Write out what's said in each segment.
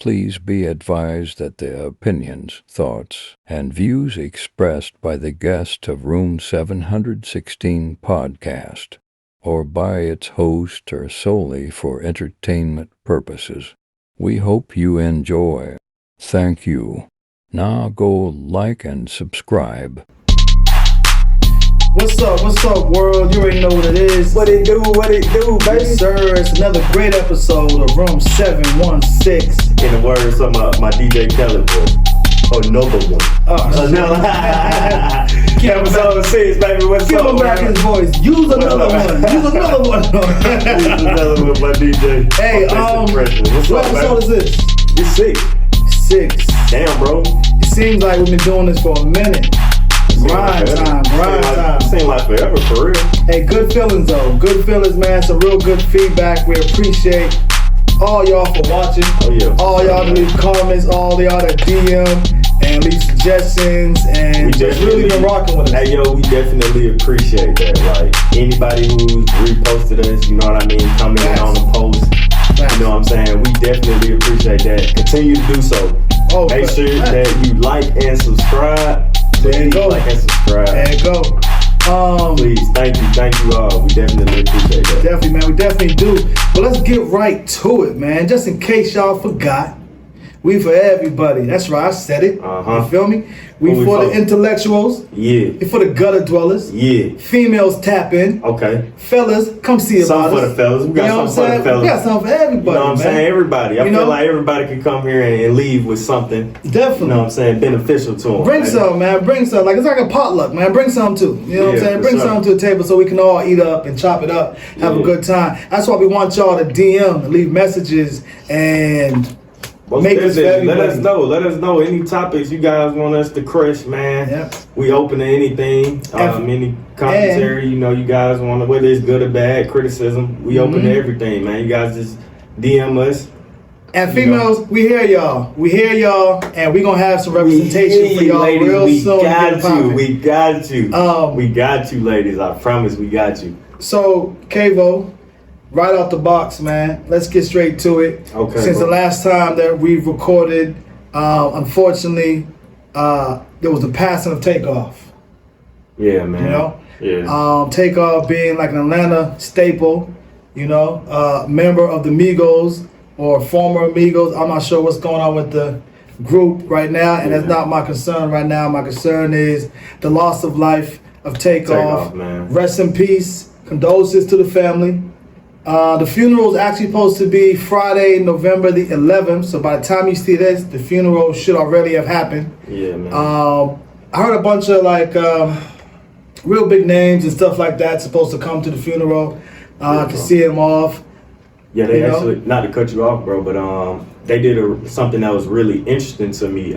Please be advised that the opinions, thoughts, and views expressed by the guest of Room 716 Podcast or by its host are solely for entertainment purposes. We hope you enjoy. Thank you. Now go like and subscribe. What's up, world? You already know what it is. What it do, baby? Yes, sir. It's another great episode of Room 716. In the words of my DJ Kelly voice. Another one. Episode 6, baby. What's Give up? him back his voice. Use another one. Use another one. Use another one, my DJ. Hey, What's what up, episode is this? It's 6. 6. Damn, bro. It seems like we've been doing this for a minute. Grind time. Seems like forever, for real. Hey, good feelings though. Good feelings, man. Some real good feedback. We appreciate all y'all for watching. Oh, yeah. All y'all that leave comments, all y'all that DM and leave suggestions, and just really been rocking with us. Hey, yo, we definitely appreciate that. Like, anybody who's reposted us, you know what I mean, commenting on the post, you know what I'm saying? We definitely appreciate that. Continue to do so. Make sure that you like and subscribe. There you go. Like and subscribe. There you go. Please, thank you all. We definitely appreciate that. Definitely, man. We definitely do. But let's get right to it, man. Just in case y'all forgot, we for everybody. That's right. I said it. You feel me? We for the intellectuals. Yeah. We for the gutter dwellers. Yeah. Females tap in. Okay. Fellas, come see about us. Something for the fellas. We got something for the fellas. We got something for everybody. You know what I'm saying? Everybody. I feel know? like everybody can come here and leave with something. Definitely. You know what I'm saying? Beneficial to them. Bring some, man. Bring some. Like, it's like a potluck, man. Bring some too. You know what I'm saying? Bring some to the table so we can all eat up and chop it up, have a good time. That's why we want y'all to DM, leave messages, and make us Let us know any topics you guys want us to crush, man. Yep. We open to anything, any commentary, you know, you guys want to, whether it's good or bad, criticism, we open to everything, man. You guys just DM us. And females, we hear y'all. And we gonna have some representation for y'all ladies, real soon. We got you, ladies. I promise we got you. So, Kavo, right out the box, man. Let's get straight to it. Okay. Since the last time that we've recorded, unfortunately, there was the passing of TakeOff. Yeah, man. You know? Yeah. TakeOff being like an Atlanta staple, you know, member of the Migos or former Amigos. I'm not sure what's going on with the group right now, and that's not my concern right now. My concern is the loss of life of TakeOff. Man. Rest in peace. Condolences to the family. The funeral is actually supposed to be Friday, November the 11th. So by the time you see this, the funeral should already have happened. Yeah, man. I heard a bunch of like real big names and stuff like that supposed to come to the funeral to see him off. Yeah, they actually, not to cut you off, bro, but they did something that was really interesting to me.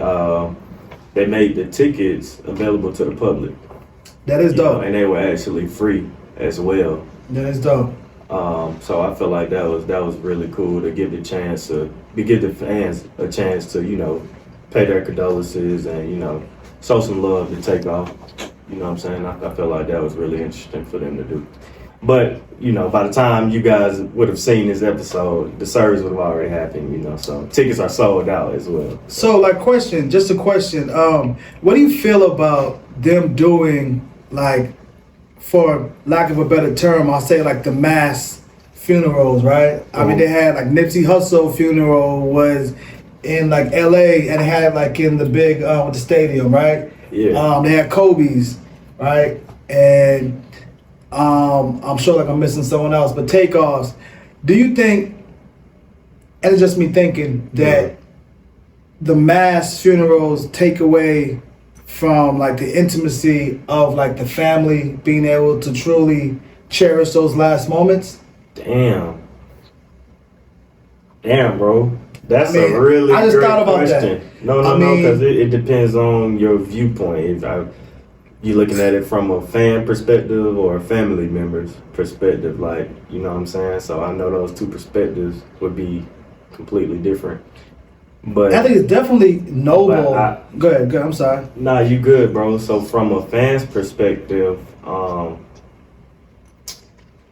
They made the tickets available to the public. That is dope. And they were actually free as well. That is dope. So I feel like that was really cool to give the fans a chance to, you know, pay their condolences and, you know, show some love to TakeOff. You know what I'm saying? I feel like that was really interesting for them to do. But, you know, by the time you guys would have seen this episode, the service would have already happened, you know, so tickets are sold out as well. So, like, just a question. What do you feel about them doing, like, for lack of a better term, I'll say like the mass funerals, right? I mean, they had like Nipsey Hussle funeral was in like LA, and they had it like in the big with the stadium, right? Yeah. They had Kobe's, right? And I'm sure like I'm missing someone else, but TakeOffs. Do you think, and it's just me thinking, that the mass funerals take away from like the intimacy of like the family being able to truly cherish those last moments? Damn, bro. That's a really I just great thought about question. that. No, because it depends on your viewpoint. You looking at it from a fan perspective or a family member's perspective, like, you know what I'm saying? So I know those two perspectives would be completely different. But I think it's definitely noble. Go ahead, I'm sorry. Nah, you good, bro. So from a fan's perspective,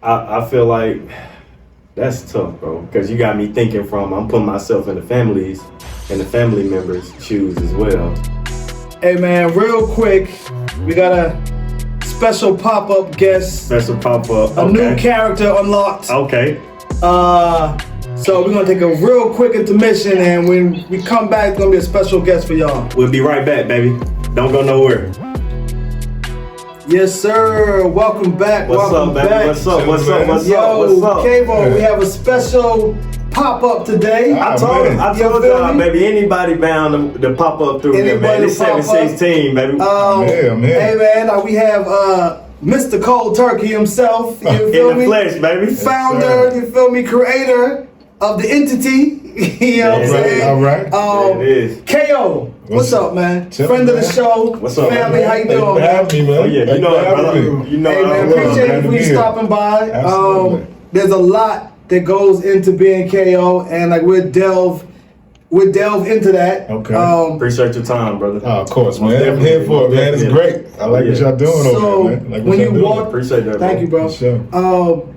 I feel like that's tough, bro. Because you got me thinking I'm putting myself in the family's the family members' shoes as well. Hey man, real quick, we got a special pop-up guest. Special pop-up. A new character unlocked. Okay. So we're gonna take a real quick intermission, and when we come back, it's gonna be a special guest for y'all. We'll be right back, baby. Don't go nowhere. Yes, sir. Welcome back. What's Welcome up, baby? back. What's up? What's up? What's Yo, up? What's up? Kavo, we have a special pop-up today. I told y'all, baby, anybody bound to pop up through here, man. It's 716, baby. Hey, man, we have Mr. Cold Turkey himself. You feel In the flesh, baby. Founder, you feel me? Creator of the entity. You know what I'm saying? All right. There it is. KO, what's up, man? Friend of the show. What's up, family? man? How you doing, man? Oh, yeah, you know it, brother. You know Hey, man, appreciate it for you stopping by. Absolutely. There's a lot that goes into being KO, and like we'll delve into that. Okay. Appreciate your time, brother. Oh, of course, man. I'm here for it, man. It's great. I like what y'all doing So over there, man. Like when you walked, Appreciate that, thank you, bro. For sure.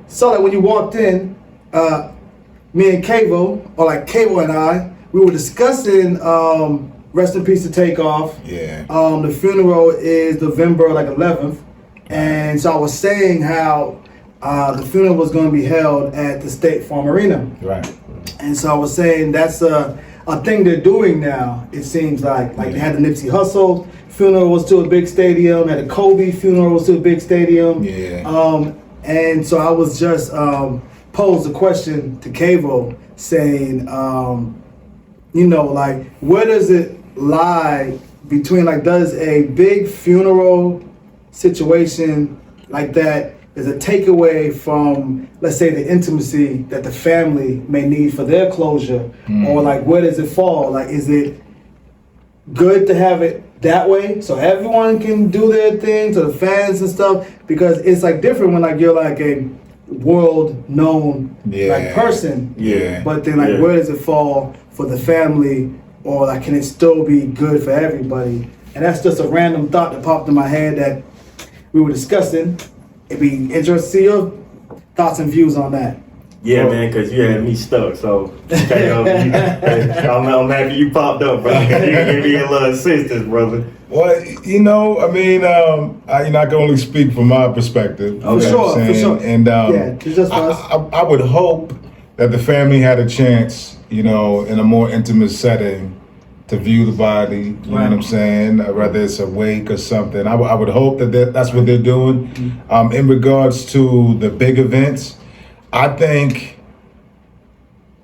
So like when you walked in, me and Kavo, or like Kavo and I, we were discussing rest in peace to TakeOff. Yeah. The funeral is November 11th, and so I was saying how the funeral was going to be held at the State Farm Arena. Right. And so I was saying that's a thing they're doing now. It seems like they had the Nipsey Hussle funeral was to a big stadium, had the Kobe funeral was to a big stadium. Yeah. And so I was just posed a question to Kavo saying, like, where does it lie between, like, does a big funeral situation like that is a takeaway from, let's say, the intimacy that the family may need for their closure? Or, like, where does it fall? Like, is it good to have it that way so everyone can do their thing, to the fans and stuff? Because it's, like, different when, like, you're, like, a world-known like person. Yeah. But then, like, where does it fall for the family? Or, like, can it still be good for everybody? And that's just a random thought that popped in my head that we were discussing. It'd be interesting to see your thoughts and views on that. Yeah, man, because you had me stuck, so I'm happy you popped up, brother. You gave me a little assistance, brother. Well, I can only speak from my perspective. For sure. And it's just us. I would hope that the family had a chance, in a more intimate setting to view the body, you know what I'm saying? Whether it's a wake or something. I would hope that's what they're doing. In regards to the big events, I think,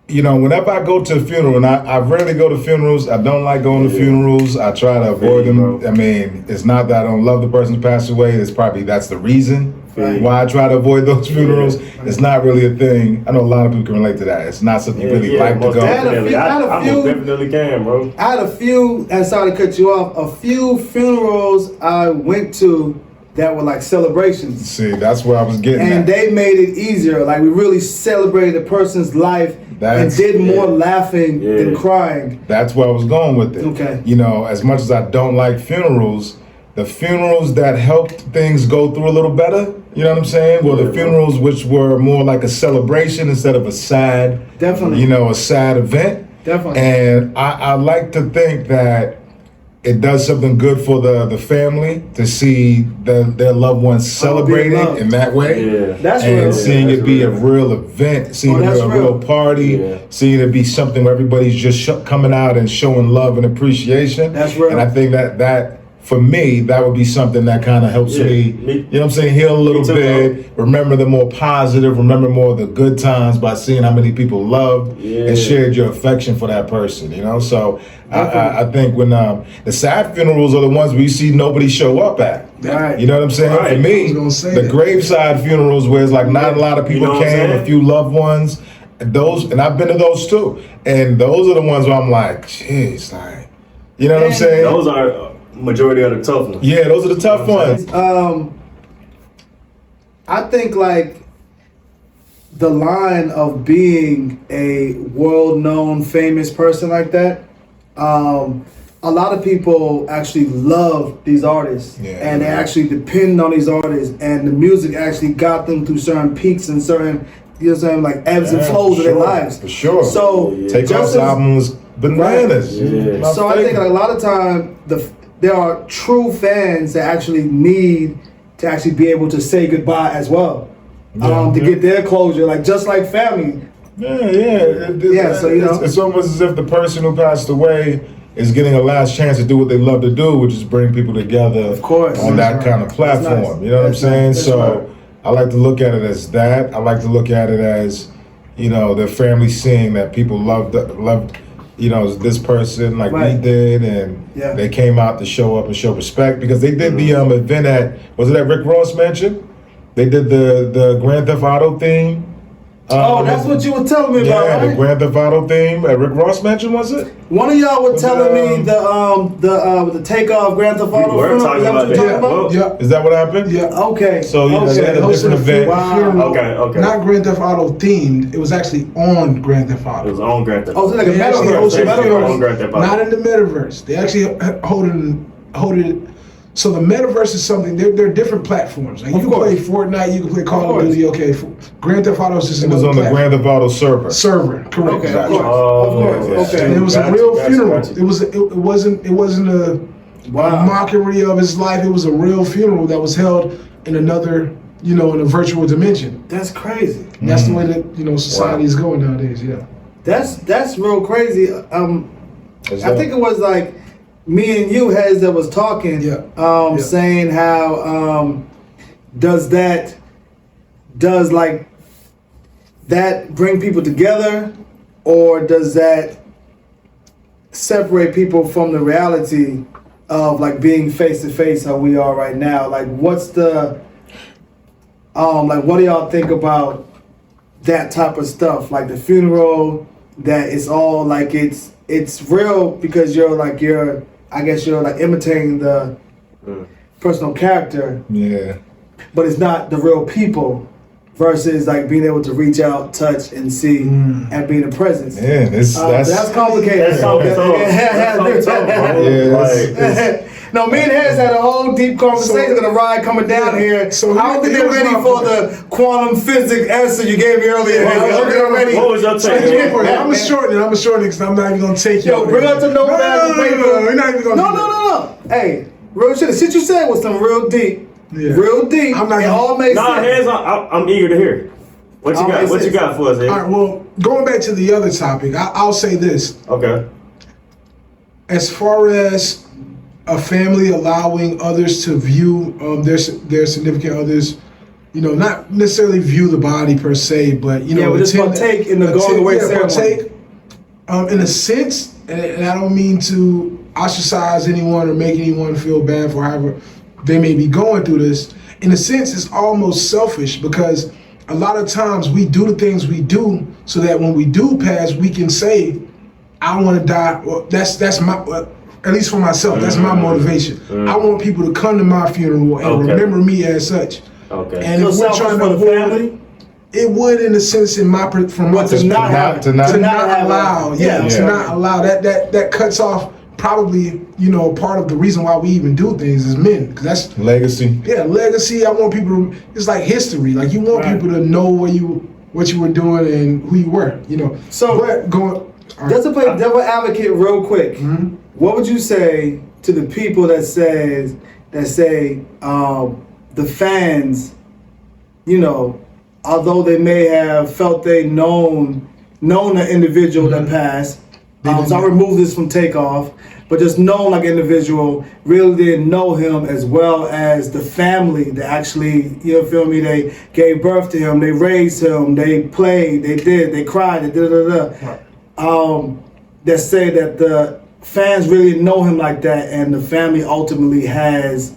whenever I go to a funeral, and I rarely go to funerals, I don't like going to funerals. I try to avoid them. I mean, it's not that I don't love the person who passed away. That's the reason why I try to avoid those funerals. It's not really a thing. I know a lot of people can relate to that. It's not something you really like to go. I definitely can, bro. I had a few, and sorry to cut you off, a few funerals I went to that were like celebrations. See, that's where I was getting at. And they made it easier. Like, we really celebrated a person's life and did more laughing than crying. That's where I was going with it. Okay. As much as I don't like funerals, the funerals that helped things go through a little better, you know what I'm saying? Well, the funerals which were more like a celebration instead of a sad, a sad event. Definitely. And I like to think that it does something good for the family to see their loved ones celebrating in that way. Yeah. That's and real. seeing it be a real event, seeing it be a real party, seeing it be something where everybody's just coming out and showing love and appreciation. That's real. And I think that for me, that would be something that kind of helps me, heal a little bit, remember the more positive, remember more of the good times by seeing how many people loved and shared your affection for that person, So I think when the sad funerals are the ones where you see nobody show up at. Right. You know what I'm saying? Right. For me, the graveside funerals where it's like not a lot of people came, a few loved ones, those, and I've been to those too. And those are the ones where I'm like, jeez, like, you know what I'm saying? Those are majority of the tough ones. Yeah, those are the tough ones. I think like the line of being a world-known famous person like that, a lot of people actually love these artists and they actually depend on these artists, and the music actually got them through certain peaks and certain, like ebbs and flows of their lives. For sure. So TakeOff's album was bananas. Yeah. My So I think a lot of time there are true fans that actually need to actually be able to say goodbye as well, to get their closure, like just like family. So you know, it's almost as if the person who passed away is getting a last chance to do what they love to do, which is bring people together. Of course, on that kind of platform. Nice. You know what I'm saying? That's So right. I like to look at it as that. I like to look at it as, you know, their family seeing that people loved, you know, this person like we did, and they came out to show up and show respect because they did the event at, was it at Rick Ross Mansion? They did the Grand Theft Auto theme. That's what you were telling me about, Yeah, right? the Grand Theft Auto theme at Rick Ross Mansion, was it? One of y'all were telling me the TakeOff Grand Theft Auto We're film. talking Is that what about you're that. talking about? Is that what happened? Yeah. Okay. So they had a different event. Wow. Okay. Not Grand Theft Auto themed. It was actually on Grand Theft It Auto. was on Grand Theft Oh, so Auto. like a They actually metaverse. hosted On Grand Theft Auto. Not in the metaverse. They actually hold it. So the metaverse is something. They're different platforms. Like you can play Fortnite, you can play Call of Duty. Okay, Grand Theft Auto is just It was on the platform. Grand Theft Auto server. Server, correct. Okay, Exactly. of course. yeah. Okay. And it was Gotcha, a real gotcha, funeral. gotcha. It wasn't a mockery of his life. It was a real funeral that was held in another, in a virtual dimension. That's crazy. And that's the way that society is going nowadays. Yeah. That's real crazy. I think it was like me and you, Hez, that was talking, saying how does like that bring people together, or does that separate people from the reality of like being face to face how we are right now? Like, what's the like, what do y'all think about that type of stuff? Like the funeral, that it's all like it's real because you're like imitating the personal character, but it's not the real people, versus like being able to reach out, touch, and see, and be in the presence. Man, that's complicated. That's so tough. No, me and Hez had a whole deep conversation on the ride coming down here. So I don't think they're ready for the quantum physics answer you gave me earlier. What was your take? I'm gonna shorten it because I'm not even gonna take you. Yo, bring out the notepad and paper. We're not even gonna. No. Hey, real shit. The shit you said was some real deep. Yeah. Real deep. I'm not it gonna- all makes Nah, sense. hands on. I'm eager to hear. What you got? What you got for us, Ed? All right. Well, going back to the other topic, I'll say this. Okay. As far as a family allowing others to view their significant others, not necessarily view the body per se, but but just partake in the going away ceremony. Partake, in a sense, and I don't mean to ostracize anyone or make anyone feel bad for however they may be going through this. In a sense, it's almost selfish because a lot of times we do the things we do so that when we do pass, we can say, I want to die. Well, that's my, at least for myself, that's my motivation. I want people to come to my funeral and remember me as such. Okay. And if we're trying to for the avoid, family, it would, in a sense, from my perspective, not allow that cuts off probably part of the reason why we even do things as men, because that's legacy. Yeah, legacy. I want people to. It's like history. Like you want people to know what you were doing and who you were. So but going. Just to play devil advocate real quick, what would you say to the people that say the fans, although they may have felt they known an individual that passed, so I remove this from TakeOff, but just known like individual, really didn't know him as well as the family that actually, they gave birth to him, they raised him, they played, they cried, they da-da-da. That say that the fans really know him like that, and the family ultimately has,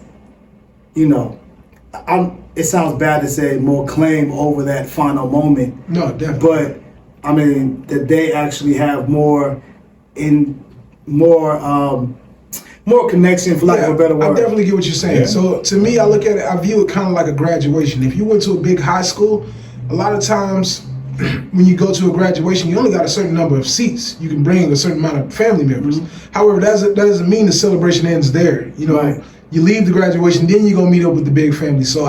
it sounds bad to say more claim over that final moment. No, definitely. But I mean that they actually have more connection, for lack of a better word. I definitely get what you're saying. Yeah. So to me, I look at it, I view it kind of like a graduation. If you went to a big high school, a lot of times when you go to a graduation, you only got a certain number of seats. You can bring a certain amount of family members. However, that doesn't mean the celebration ends there. You leave the graduation, then you go meet up with the big family. So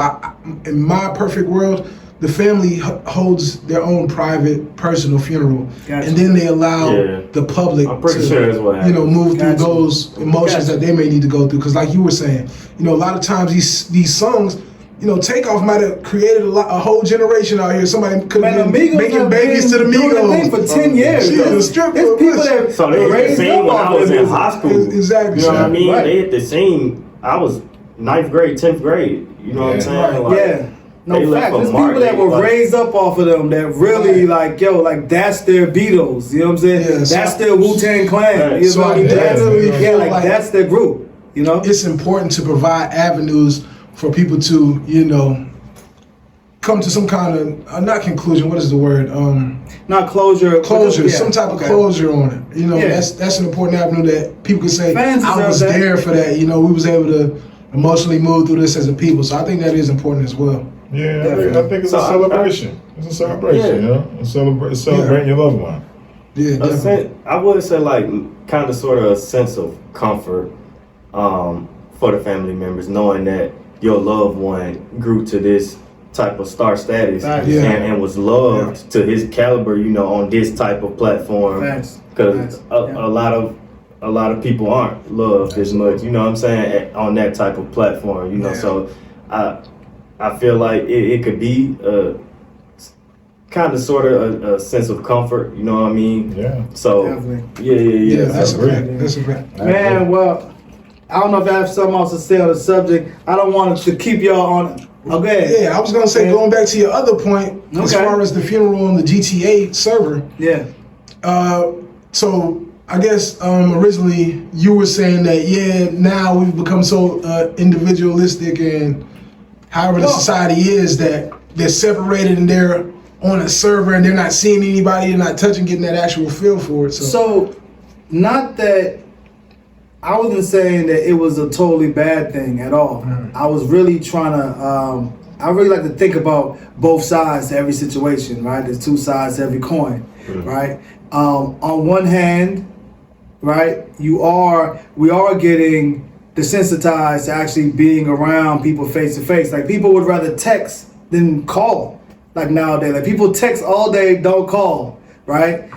in my perfect world, the family holds their own private, personal funeral, Gotcha. and then they allow the public I'm pretty to, sure that's what happens. move Gotcha. through those emotions Gotcha. that they may need to go through. Because, like you were saying, a lot of times these songs, TakeOff might have created a whole generation out here. Somebody could have been Amigos making have babies to the been doing that thing Migos. for 10 years. Shit, though. the strip There's club people was- that So they hit the raised scene up when off I was of in music. high school. Exactly. You know what I mean? Right. They hit the scene. I was 9th grade, 10th grade. You know what I'm Yeah. saying? Right. Like, Yeah. they No left fact. a There's mark. people that were Like, raised up off of them that really that's their Beatles. You know what I'm saying? Yeah, so- That's their Wu-Tang Clan. Right. You know So what I I mean? definitely Yeah, feel like like that's their group. You know? it's important to provide avenues for people to, come to some kind of not conclusion. What is the word? Not closure. Closure, Yeah, some type okay. of closure on it. Yeah. That's an important avenue that people can say, Fans I deserve was that. there for that. We was able to emotionally move through this as a people. So I think that is important as well. Yeah, I think it's So a I- celebration. It's a celebration, Yeah. Celebrating your loved one. Yeah, definitely. I would say like kind of sort of a sense of comfort for the family members, knowing that your loved one grew to this type of star status Facts. Yeah. and was loved to his caliber, on this type of platform. Facts. Because Facts. a lot of people aren't loved as much. You know what I'm saying? On that type of platform. Yeah. So I feel like it could be kind of sort of a sense of comfort. You know what I mean? Yeah. So Definitely. yeah. Yeah, that's a agree. fact. That's a fact. Man, well, I don't know if I have something else to say on the subject. I don't want to keep y'all on. Okay. Yeah, I was gonna say, going back to your other point, as Okay. far as the funeral on the GTA server. Yeah. So I guess originally you were saying that now we've become so individualistic, and however the society is, that they're separated and they're on a server and they're not seeing anybody, they're not touching, getting that actual feel for it. So, not that I wasn't saying that it was a totally bad thing at all. I was really trying to. I really like to think about both sides to every situation, right? There's two sides to every coin, right? On one hand, right, we are getting desensitized to actually being around people face to face. Like, people would rather text than call. Like, nowadays, like, people text all day, don't call, right?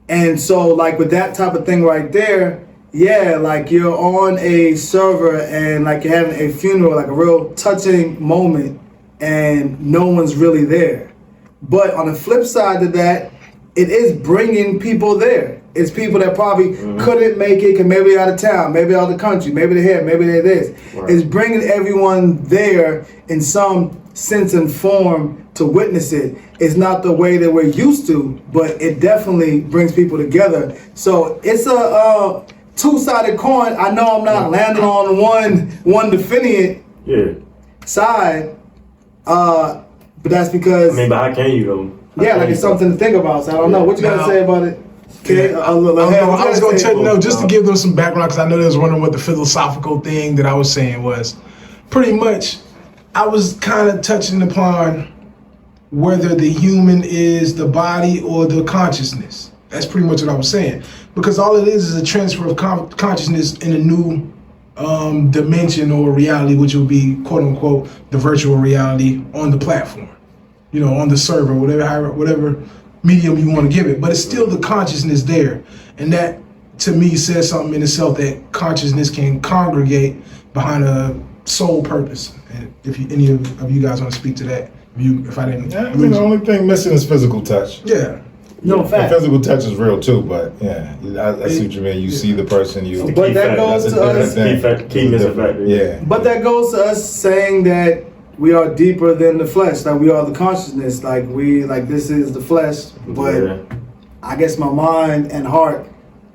And so, like, with that type of thing right there, yeah, like, you're on a server and like you're having a funeral, like a real touching moment, and no one's really there. But on the flip side of that, it is bringing people there. It's people that probably couldn't make it, cause maybe they're out of town, maybe out of the country, maybe they're here, maybe they're this. Right. It's bringing everyone there in some sense and form to witness it. It's not the way that we're used to, but it definitely brings people together. So it's a two-sided coin. I know I'm not landing on one definitive side, but that's because but how can you though? like it's something to think about. So I don't know. What you gotta say about it? Okay, I was going to tell you, just to give them some background, because I know they was wondering what the philosophical thing that I was saying was. Pretty much, I was kind of touching upon whether the human is the body or the consciousness. That's pretty much what I was saying. Because all it is a transfer of consciousness in a new dimension or reality, which will be, quote unquote, the virtual reality on the platform. On the server, whatever medium you want to give it. But it's still the consciousness there. And that, to me, says something in itself, that consciousness can congregate behind a sole purpose. And if any of you guys want to speak to that, if I didn't. Yeah, the only thing missing is physical touch. Yeah. No The fact. physical touch is real too, but I see what you mean. You see the person, you. But that goes That's to a us. different thing. Key missing factor. Yeah. But that goes to us saying that we are deeper than the flesh. Like, we are the consciousness. Like, this is the flesh. But I guess my mind and heart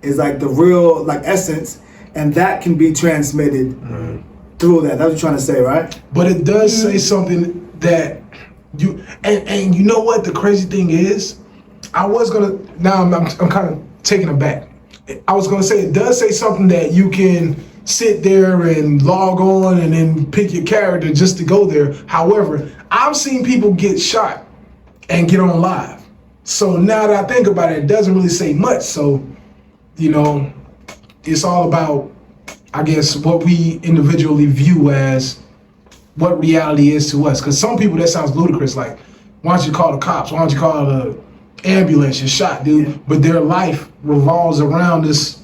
is like the real, like, essence, and that can be transmitted through that. That's what you're trying to say, right? But it does say something that you and you know what the crazy thing is? I'm kind of taken aback. I was gonna say it does say something that you can sit there and log on and then pick your character just to go there. However, I've seen people get shot and get on live. So now that I think about it, it doesn't really say much. So, it's all about, I guess, what we individually view as what reality is to us. Because some people, that sounds ludicrous. Like, why don't you call the cops? Why don't you call the ambulance? You're shot, dude. Yeah. But their life revolves around this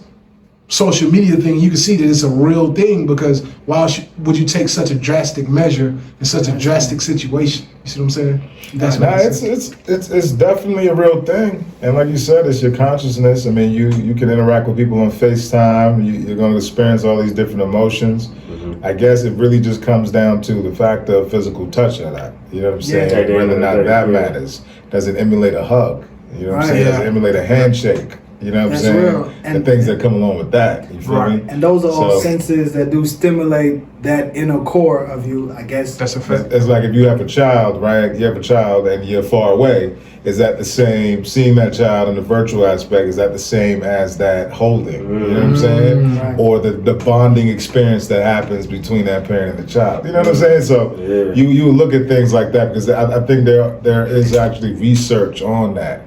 social media thing. You can see that it's a real thing, because why would you take such a drastic measure in such a drastic situation? You see what I'm saying? That's it's definitely a real thing, and like you said, it's your consciousness. I mean, you can interact with people on FaceTime. You're going to experience all these different emotions. Mm-hmm. I guess it really just comes down to the fact of physical touch of that. You know what I'm saying? Yeah, whether or not that matters. Does it emulate a hug? You know what I'm saying? Does it emulate a handshake? You know what I'm saying? Real. And the things that come along with that. You feel me? And those are all senses that do stimulate that inner core of you, I guess. That's a fact. It's like if you have a child, right? You have a child and you're far away. Is that the same, seeing that child in the virtual aspect, is that the same as that holding? You know what I'm saying? Right. Or the bonding experience that happens between that parent and the child. You know what I'm saying? So you look at things like that, because I think there is actually research on that.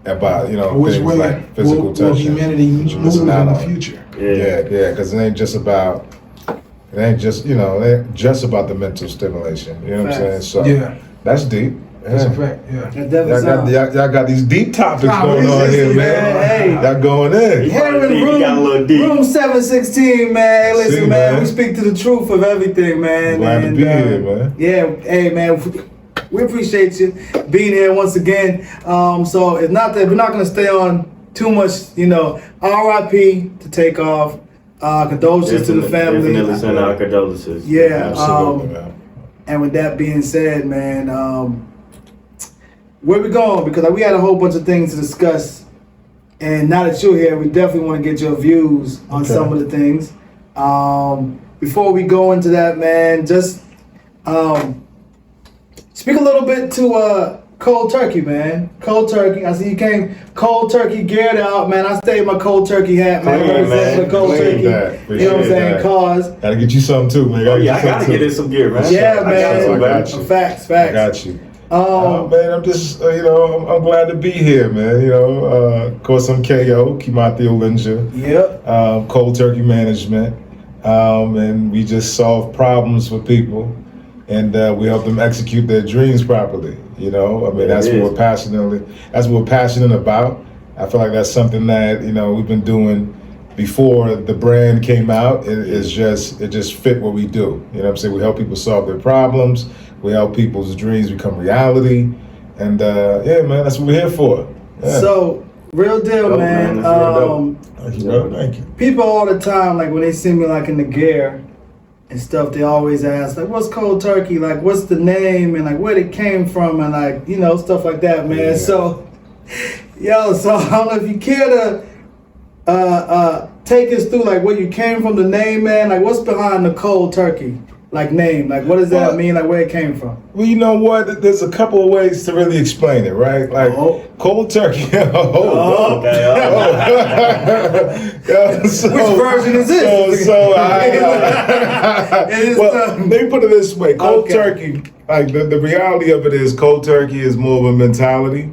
About, you know, which things way like physical touch. Will humanity move in the future? Yeah, because it ain't just about the mental stimulation. You know what I'm saying? So that's deep. That's a fact. Yeah. Y'all got these deep topics going on here, man. Hey. Y'all going in. Room 716, man. Listen, man, we speak to the truth of everything, man. Glad to be here, man. Yeah, hey, man. We appreciate you being here once again. So it's not that we're not going to stay on too much, you know. R.I.P. to TakeOff. Condolences to the family. Definitely send our condolences. Yeah. Absolutely, man. And with that being said, man, where we going? Because we had a whole bunch of things to discuss. And now that you're here, we definitely want to get your views on some of the things. Before we go into that, man, just... speak a little bit to cold turkey, man. Cold turkey. I see you came cold turkey geared out, man. I stayed my cold turkey hat, man. Man. Cold turkey. You know what I'm saying? Cause gotta get you something too, man. I gotta get in some gear, man. Yeah, man. I got you. Facts. I got you. Man, I'm just, I'm glad to be here, man. You know, of course, I'm KO, Kimathi Olenja. Yep. Cold turkey management. And we just solve problems for people. And we help them execute their dreams properly. You know, I mean, that's what we're passionate about. I feel like that's something that, we've been doing before the brand came out. It just fit what we do. You know what I'm saying? We help people solve their problems. We help people's dreams become reality. And man, that's what we're here for. Yeah. So, real deal, man. Thank you. People all the time, like when they see me like in the gear and stuff, they always ask, like, what's cold turkey? Like, what's the name? And like, where it came from? And like, stuff like that, man. Yeah. So I don't know if you care to take us through, like, where you came from, the name, man. Like, what's behind the cold turkey, like, name? Like, what does that mean? Like, where it came from? Well, you know what? There's a couple of ways to really explain it, right? Like, cold turkey. Which version is this? Let me put it this way. Cold turkey, like, the reality of it is cold turkey is more of a mentality.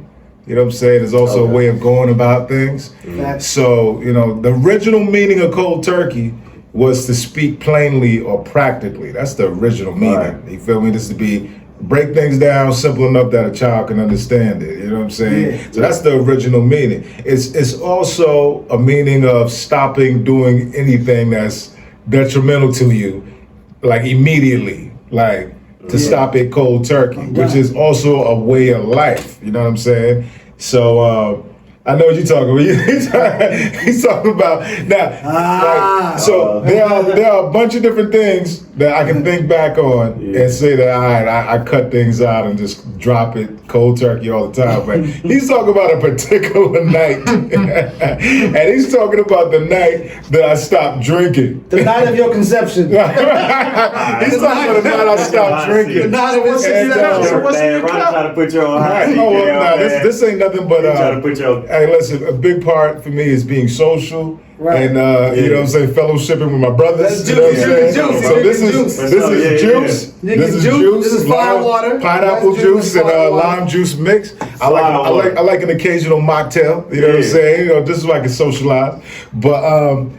You know what I'm saying? It's also a way of going about things. Mm-hmm. So, the original meaning of cold turkey was to speak plainly or practically. That's the original meaning. Right. You feel me? This is to break things down simple enough that a child can understand it. You know what I'm saying? Yeah. So that's the original meaning. It's also a meaning of stopping doing anything that's detrimental to you, like immediately, like to stop it cold turkey, which is also a way of life. You know what I'm saying? So I know what you're talking about. He's talking about now. So there are a bunch of different things that I can think back on and say that I cut things out and just drop it cold turkey all the time. But he's talking about a particular night, and he's talking about the night that I stopped drinking. The night of your conception. He's talking about the night I stopped drinking. The night of your conception. Ron trying to put you on high. This ain't nothing but trying to put you on. Hey, listen, a big part for me is being social. Right. And you know what I'm saying, fellowshipping with my brothers. You know what I'm saying? So this is juice. This is juice. This is fire water. Pineapple juice and lime juice mix. I like an occasional mocktail. You know what I'm saying? This is where I can socialize. But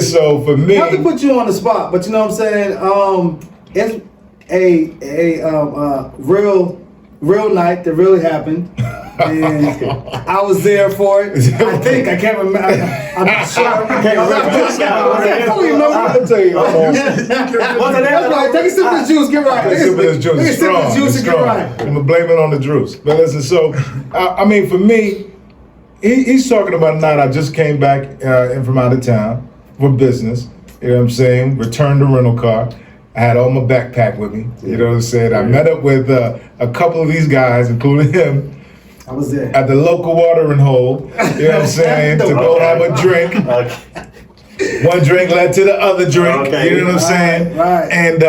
so for me, not to put you on the spot, but you know what I'm saying. real night that really happened. And I was there for it. I think I can't remember. I'm not sure. I can't remember. I'll tell you. That's right. Take a sip of the juice. Get right. Take a sip of this juice. It's strong. It's strong. I'm gonna blame it on the juice. But listen, so I mean, for me, he's talking about a night I just came back in from out of town for business. You know what I'm saying? Returned the rental car. I had all my backpack with me. You know what I'm saying? I met up with a couple of these guys, including him. I was there. At the local watering hole, you know what I'm saying, to go have a drink. One drink led to the other drink, you know what I'm saying? Right. And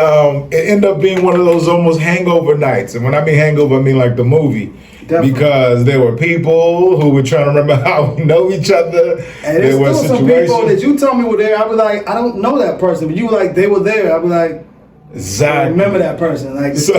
it ended up being one of those almost hangover nights. And when I mean hangover, I mean like the movie. Definitely. Because there were people who were trying to remember how we know each other. And there were some people that you told me were there. I was like, I don't know that person, but you were like, they were there. I was like, exactly. I remember that person. Like, so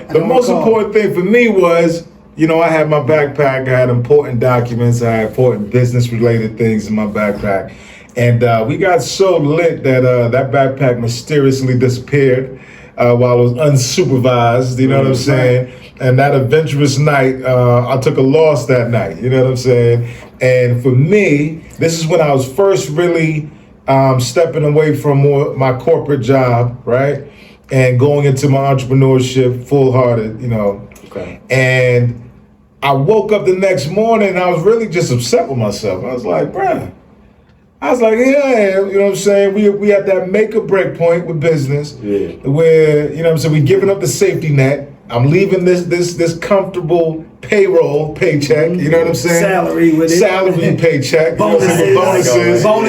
the most important thing for me was, you know, I had my backpack, I had important documents, I had important business-related things in my backpack. And we got so lit that that backpack mysteriously disappeared while I was unsupervised, you know what I'm saying? And that adventurous night, I took a loss that night, you know what I'm saying? And for me, this is when I was first really stepping away from my corporate job, right? And going into my entrepreneurship full-hearted, you know. Okay. And I woke up the next morning and I was really just upset with myself. I was like, bruh. I was like, yeah, you know what I'm saying? We at that make or break point with business where, you know what I'm saying, we giving up the safety net. I'm leaving this comfortable payroll paycheck, you know what I'm saying? Salary with it. Salary paycheck. Bonuses. I'm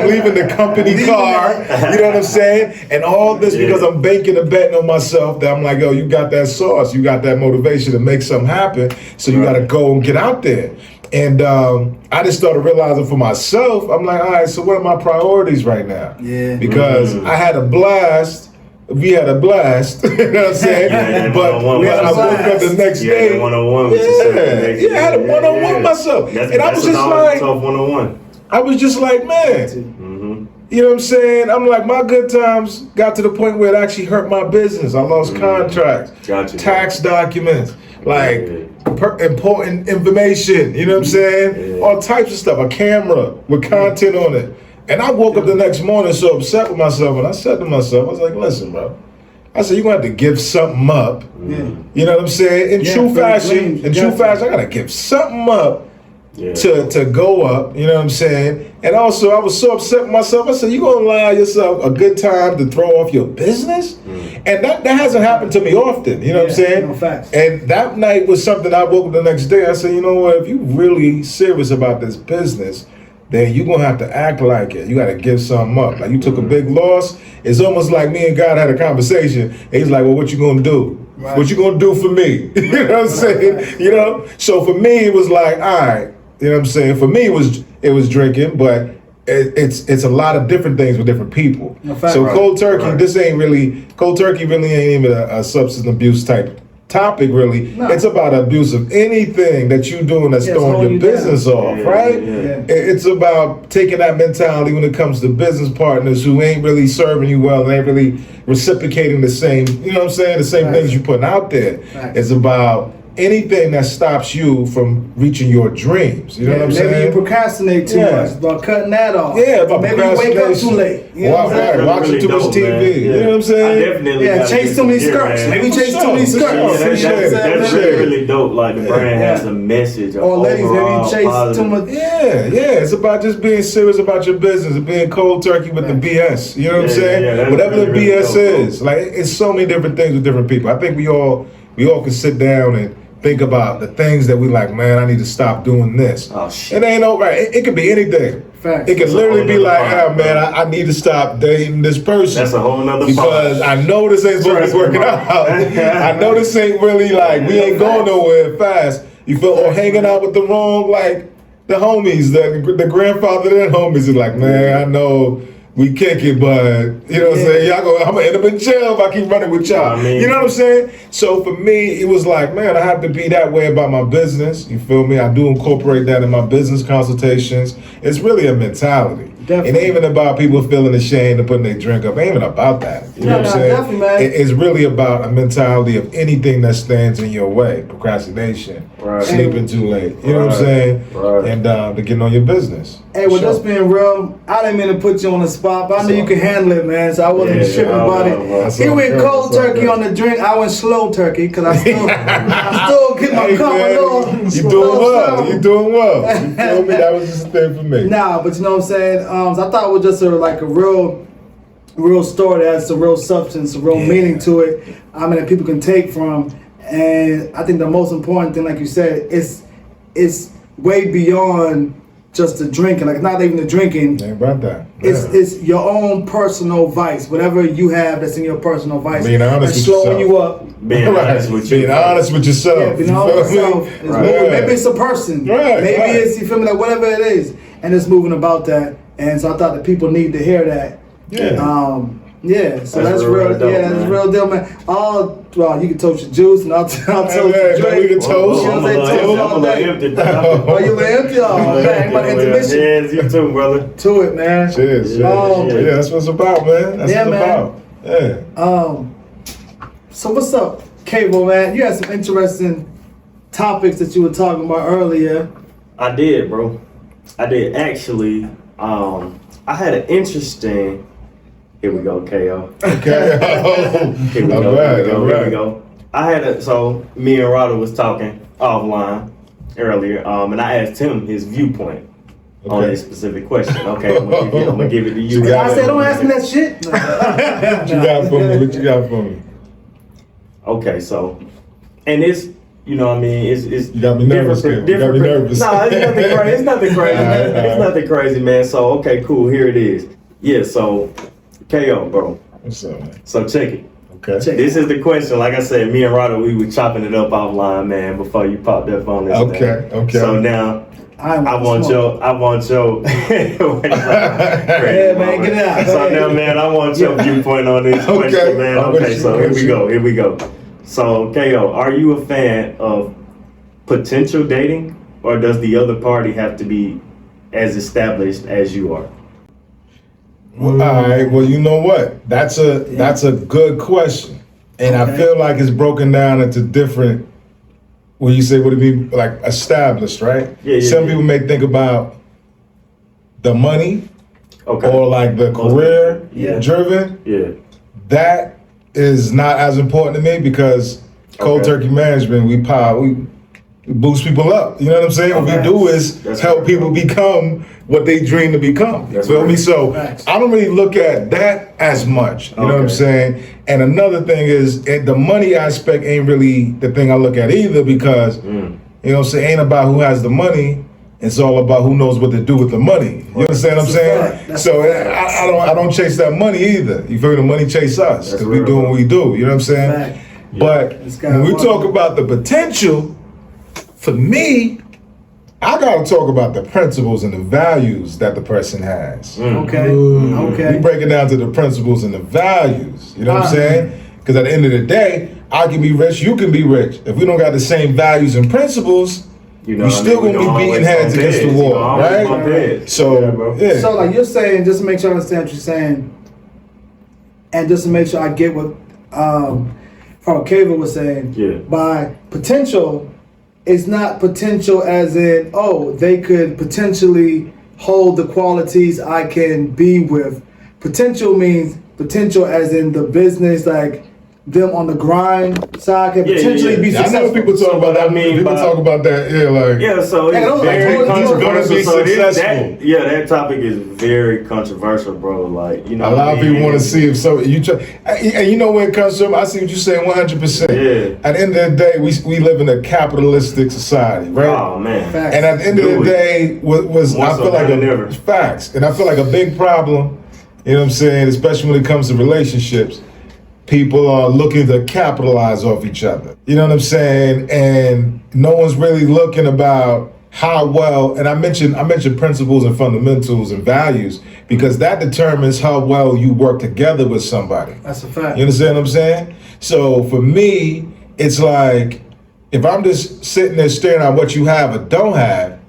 leaving the company car, you know what I'm saying? And all this because I'm banking and betting on myself that I'm like, yo, you got that sauce, you got that motivation to make something happen, so you gotta go and get out there. And I just started realizing for myself, I'm like, all right, so what are my priorities right now? Yeah. Because I had a blast. We had a blast, you know what I'm saying? But I woke up the next day. One-on-one with I had a one-on-one with myself. And I was just like, one-on-one. I was just like, man, you know what I'm saying? I'm like, my good times got to the point where it actually hurt my business. I lost contracts, tax documents, like important information, you know what I'm saying? All types of stuff, a camera with content on it. And I woke up the next morning so upset with myself, and I said to myself, I was like, listen, bro. I said, you're going to have to give something up. You know what I'm saying? In true fashion, I got to give something up to go up, you know what I'm saying? And also, I was so upset with myself. I said, you're going to allow yourself a good time to throw off your business? And that hasn't happened to me often, you know what I'm saying? No facts. And that night was something I woke up the next day. I said, you know what? If you're really serious about this business, then you're going to have to act like it. You got to give something up. Like, you took a big loss. It's almost like me and God had a conversation. And he's like, well, what you going to do? Right. What you going to do for me? You know what I'm saying? You know? So for me, it was like, all right. You know what I'm saying? For me, it was drinking, but it's a lot of different things with different people. So cold turkey, cold turkey really ain't even a substance abuse type topic, really. No. It's about abuse of anything that you're doing that's throwing your business off, right? It's about taking that mentality when it comes to business partners who ain't really serving you well and ain't really reciprocating the same, you know what I'm saying, the same things you're putting out there. It's about anything that stops you from reaching your dreams. You know what I'm saying? Maybe you procrastinate too much, about cutting that off. About maybe you wake up too late. You know what I'm saying? Watching too much TV. You know what I'm saying? Chase too many skirts. Maybe chase too many skirts. That's really dope. Like the brand has a message. Or ladies, maybe you chase too much. It's about just being serious about your business and being cold turkey with the BS. You know what I'm saying? Whatever the BS is. Like, it's so many different things with different people. I think we all can sit down and think about the things that we like, man, I need to stop doing this. Oh, shit. It ain't over. It could be anything. Fact. It could literally be like, man, I need to stop dating this person. That's a whole nother because I know this ain't supposed to be working out. I know this ain't really like, we ain't going nowhere fast. You feel, or hanging out with the wrong, like, the homies, the grandfather and homies is like, man, I know we kick it, but you know what I'm saying? I'm gonna end up in jail if I keep running with y'all. You know what I'm saying? So for me, it was like, man, I have to be that way about my business. You feel me? I do incorporate that in my business consultations. It's really a mentality. Definitely. It ain't even about people feeling ashamed of putting their drink up. It ain't even about that. You know what I'm saying? Definitely, man. It's really about a mentality of anything that stands in your way. Procrastination, sleeping too late. You know what I'm saying? And to get on your business. Hey, with us being real, I didn't mean to put you on the spot, but I knew you could handle it, man. So I wasn't tripping about it. He went cold turkey on the drink. I went slow turkey because I still get my cup a little. You doing well. You doing well. You feel me? That was just a thing for me. Nah, but you know what I'm saying? So I thought it was just a real story that has some real substance, some real meaning to it. I mean, that people can take from. And I think the most important thing, like you said, it's way beyond just the drinking. Like, not even the drinking. Ain't about that. It's your own personal vice. Whatever you have that's in your personal vice. Being honest with slowing yourself. you up. Being honest with you. Being honest with yourself. Yeah, being honest with yourself. It's moving. Maybe it's a person. Maybe it's, you feel me, like whatever it is. And it's moving about that. And so I thought that people need to hear that. Yeah. So that's real. Dope, that's real deal, man. Well, you can toast your juice, and I'll toast the drink. We can toast. I'm a little empty, bro. Oh, you empty? Oh, man, about intermission. Cheers, you too, brother. To it, man. Cheers. Yeah, that's what it's about, man. That's what it's about. Yeah. So what's up, Kavo, man? You had some interesting topics that you were talking about earlier. I did, bro. I did actually. I had an interesting. Here we go, KO. Okay. Here we go. Here we go. I had so me and Rada was talking offline earlier, and I asked him his viewpoint on this specific question. Okay, I'm gonna give it to you. I said, don't ask me that shit. What you got for me? What you got for me? Okay, so, and it's, you know what I mean, it's You got me nervous, different. You got me nervous. Nah, it's nothing crazy. It's nothing crazy, man. It's nothing crazy, man. So, okay, cool. Here it is. Yeah, so, KO, bro. What's up, man? So, check it. Okay. This is the question. Like I said, me and Rada, we were chopping it up offline, man, before you popped up on this. Okay. So now, I want your. Yeah, man, get it out. So now, man, I want your viewpoint on this question, man. Okay, so here we go. So, KO, are you a fan of potential dating, or does the other party have to be as established as you are? Well, all right. Well, you know what? That's a good question, and I feel like it's broken down into different. When you say what it mean, like established, right? Some people may think about the money, or like the career driven. Yeah. That is not as important to me because cold turkey management, we boost people up. You know what I'm saying? What we do is help people become what they dream to become. You feel me? So I don't really look at that as much. You know what I'm saying? And another thing is the money aspect ain't really the thing I look at either because you know what I'm saying, ain't about who has the money. It's all about who knows what to do with the money. You understand what I'm saying? So I don't chase that money either. You feel me? The money chase us because we doing what we do. You know what I'm saying? But when we talk about the potential, for me, I gotta talk about the principles and the values that the person has. Okay. We break it down to the principles and the values. You know what I'm saying? Because at the end of the day, I can be rich, you can be rich. If we don't got the same values and principles, we still gonna be beating heads against the wall, right? So, So, like you're saying, just to make sure I understand what you're saying, and just to make sure I get what Kavo was saying, by potential, it's not potential as in, they could potentially hold the qualities I can be with. Potential means potential as in the business, like them on the grind side can potentially be successful. I know people talk about that. People talk about that. So it's very controversial. So that topic is very controversial, bro. Like, you know, a lot of people want to see if you try. And you know where it comes from. I see what you're saying 100%. Yeah. At the end of the day, we live in a capitalistic society, right? Oh man. Facts. And at the end of the day, I feel like facts, and I feel like a big problem. You know what I'm saying? Especially when it comes to relationships. People are looking to capitalize off each other. You know what I'm saying? And no one's really looking about how well, and I mentioned principles and fundamentals and values because that determines how well you work together with somebody. That's a fact. You understand what I'm saying? So for me, it's like, if I'm just sitting there staring at what you have or don't have,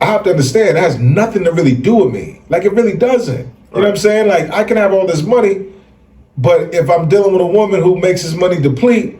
I have to understand it has nothing to really do with me. Like, it really doesn't. You know what I'm saying? Like, I can have all this money, but if I'm dealing with a woman who makes his money deplete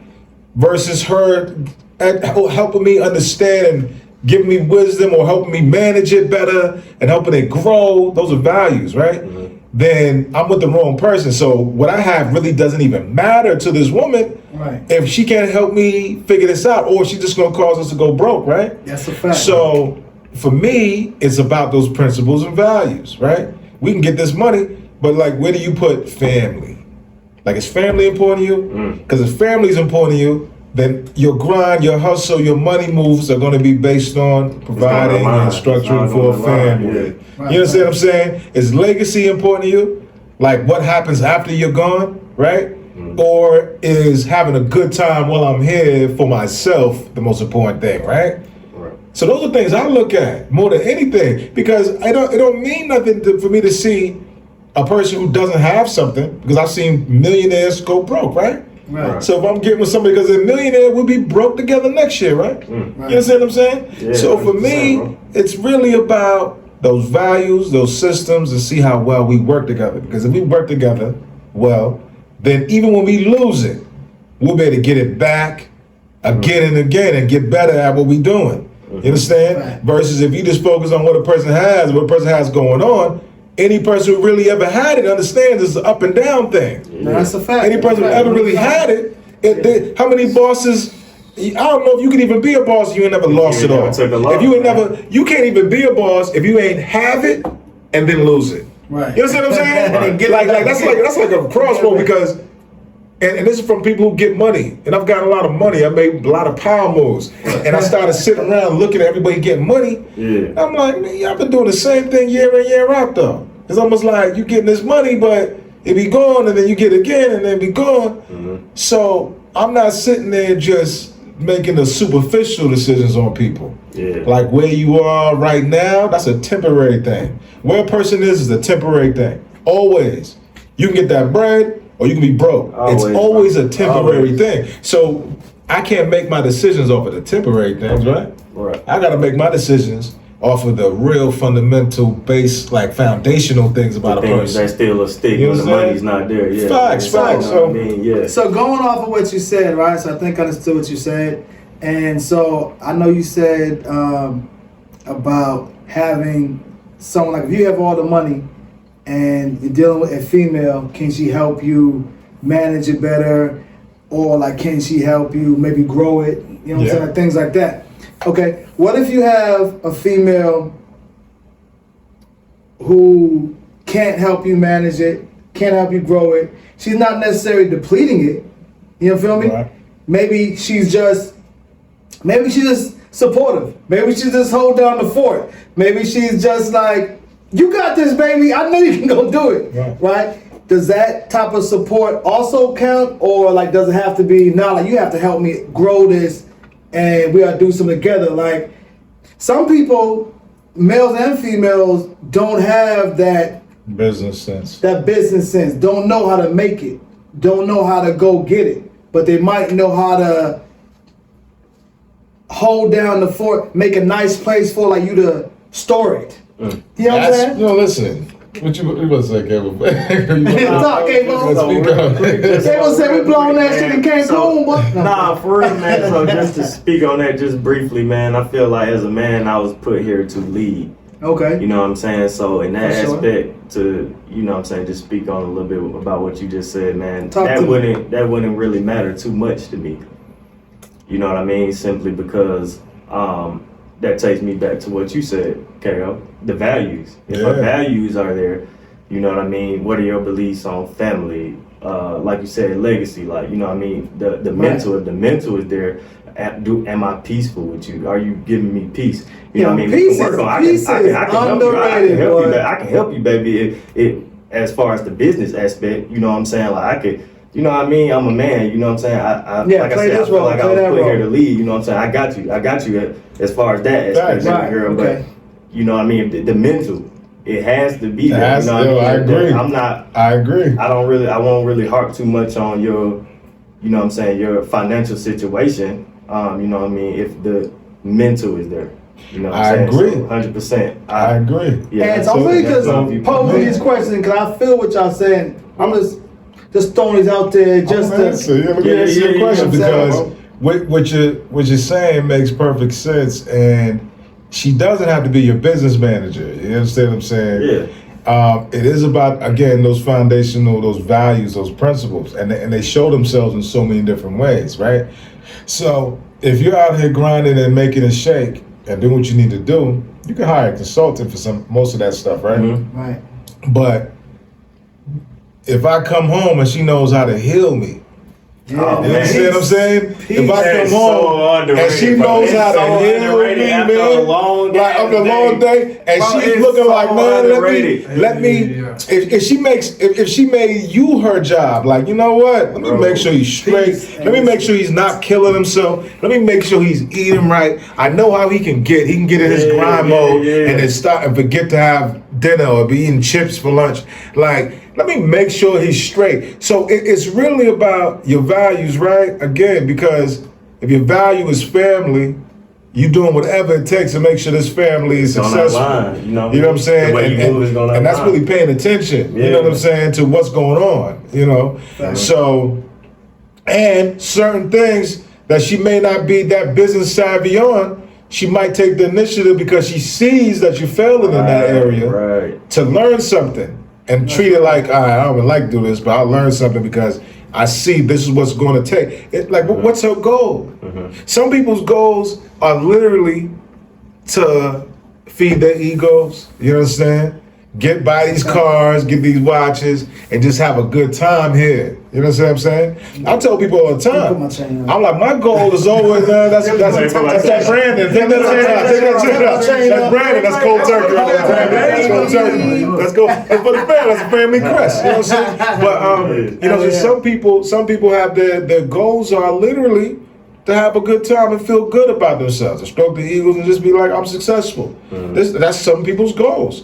versus her helping me understand and giving me wisdom or helping me manage it better and helping it grow, those are values, right? Mm-hmm. Then I'm with the wrong person. So what I have really doesn't even matter to this woman if she can't help me figure this out, or she's just gonna cause us to go broke, right? That's a fact. So for me, it's about those principles and values, right? We can get this money, but like, where do you put family? Like, is family important to you? Because if family is important to you, then your grind, your hustle, your money moves are going to be based on providing and structuring for a family. You understand what I'm saying? Is legacy important to you? Like, what happens after you're gone, right? Or is having a good time while I'm here for myself the most important thing, right? So those are things I look at more than anything, because it don't mean nothing for me to see a person who doesn't have something, because I've seen millionaires go broke, right? So if I'm getting with somebody because they're a millionaire, we'll be broke together next year, right? You understand what I'm saying? Yeah, so for me, it's really about those values, those systems, and see how well we work together. Because if we work together well, then even when we lose it, we'll be able to get it back again and again and get better at what we're doing. You understand? Versus if you just focus on what a person has, what a person has going on, any person who really ever had it understands it's an up and down thing. No, that's a fact. Any person who ever really had it, how many bosses, I don't know if you can even be a boss if you ain't never lost it all. If you ain't never, you can't even be a boss if you ain't have it and then lose it. Right. You understand what I'm saying? Like that's like a crossroad, because and this is from people who get money. And I've got a lot of money. I made a lot of power moves. And I started sitting around looking at everybody getting money. I'm like, man, y'all been doing the same thing year in, year out, though. It's almost like you getting this money, but it be gone, and then you get it again, and then be gone. So I'm not sitting there just making the superficial decisions on people. Like, where you are right now, that's a temporary thing. Where a person is a temporary thing. Always. You can get that bread, or you can be broke. It's always a temporary thing. So I can't make my decisions off of the temporary things, right? I got to make my decisions off of the real fundamental base, like foundational things about a person. That still a stick when the money's not there. Facts. So So going off of what you said, right? So I think I understood what you said. And so I know you said about having someone, like, if you have all the money and you're dealing with a female, can she help you manage it better? Or like, can she help you maybe grow it? You know what I'm saying? Like, things like that. Okay, what if you have a female who can't help you manage it, can't help you grow it? She's not necessarily depleting it. You feel me? Maybe she's just supportive. Maybe she's just hold down the fort. Maybe she's just like, you got this, baby. I know you can go do it. Right? Does that type of support also count? Or like, does it have to be, no, like, you have to help me grow this and we gotta do something together? Like, some people, males and females, don't have that business sense. Don't know how to make it. Don't know how to go get it. But they might know how to hold down the fort, make a nice place for like you to store it. You know what I'm saying? No, listen. What you was say, Kavo? Talk, Kavo. Kavo said we blowing that shit in Cancun, but nah, for real, man. So just to speak on that just briefly, man, I feel like as a man, I was put here to lead. Okay. You know what I'm saying? So in that aspect, to, you know what I'm saying, just speak on a little bit about what you just said, man. That wouldn't really matter too much to me. You know what I mean? Simply because that takes me back to what you said, KO. The values. If our values are there, you know what I mean? What are your beliefs on family? Like you said, legacy. Like, you know what I mean? The mental. If the mental is there, am I peaceful with you? Are you giving me peace? You know what I mean? Peace is underrated. I can help you, baby. It as far as the business aspect, you know what I'm saying? Like, I could. You know what I mean? I'm a man, you know what I'm saying? I feel like I was put here to lead, you know what I'm saying? I got you as far as that aspect, girl. But, you know what I mean? The mental, it has to be there. You know what I mean? I agree. I won't really harp too much on your, you know what I'm saying, your financial situation, you know what I mean, if the mental is there. You know what I I'm agree. saying? 100%. I agree. Yeah, And so I'm really just posing posing these questions because I feel what y'all saying. I'm just throwing these out there just to. Let me answer your question because what you're saying makes perfect sense, and she doesn't have to be your business manager. You understand what I'm saying? Yeah. It is about, again, those foundational, those values, those principles, and they show themselves in so many different ways, right? So if you're out here grinding and making it shake and doing what you need to do, you can hire a consultant for most of that stuff, right? Mm-hmm. Right. But if I come home and she knows how to heal me, Yeah. you understand what I'm saying? If I come home and she knows how to heal me, man, like on the long day, and she's looking like, man, let me. If she made you her job, like, you know what? Let me make sure he's straight. Let me make sure he's not killing himself. Let me make sure he's eating right. I know how he can get. He can get in his grind mode and then stop and forget to have dinner or be eating chips for lunch. Like, let me make sure he's straight. So it's really about your values, right? Again, because if your value is family, you doing whatever it takes to make sure this family is successful. You know what I'm saying? The way you move is gonna and that's really paying attention. Yeah. You know what I'm saying, to what's going on. You know, so and certain things that she may not be that business savvy on, she might take the initiative because she sees that you're failing in that area to learn something. And treat it like, I don't even like to do this, but I'll learn something because I see this is what's going to take. It's like, what's her goal? Some people's goals are literally to feed their egos. You understand? Get buy these cars, get these watches, and just have a good time here. You know what I'm saying? I tell people all the time. I'm like, my goal is always that's that Brandon. Take that chain. That's Brandon. That's cold turkey. That's cold turkey. Let's go for the family. That's a family crest. You know what I'm saying? But you know, some people have their goals are literally to have a good time and feel good about themselves, to stroke the egos and just be like, I'm successful. That's some people's goals.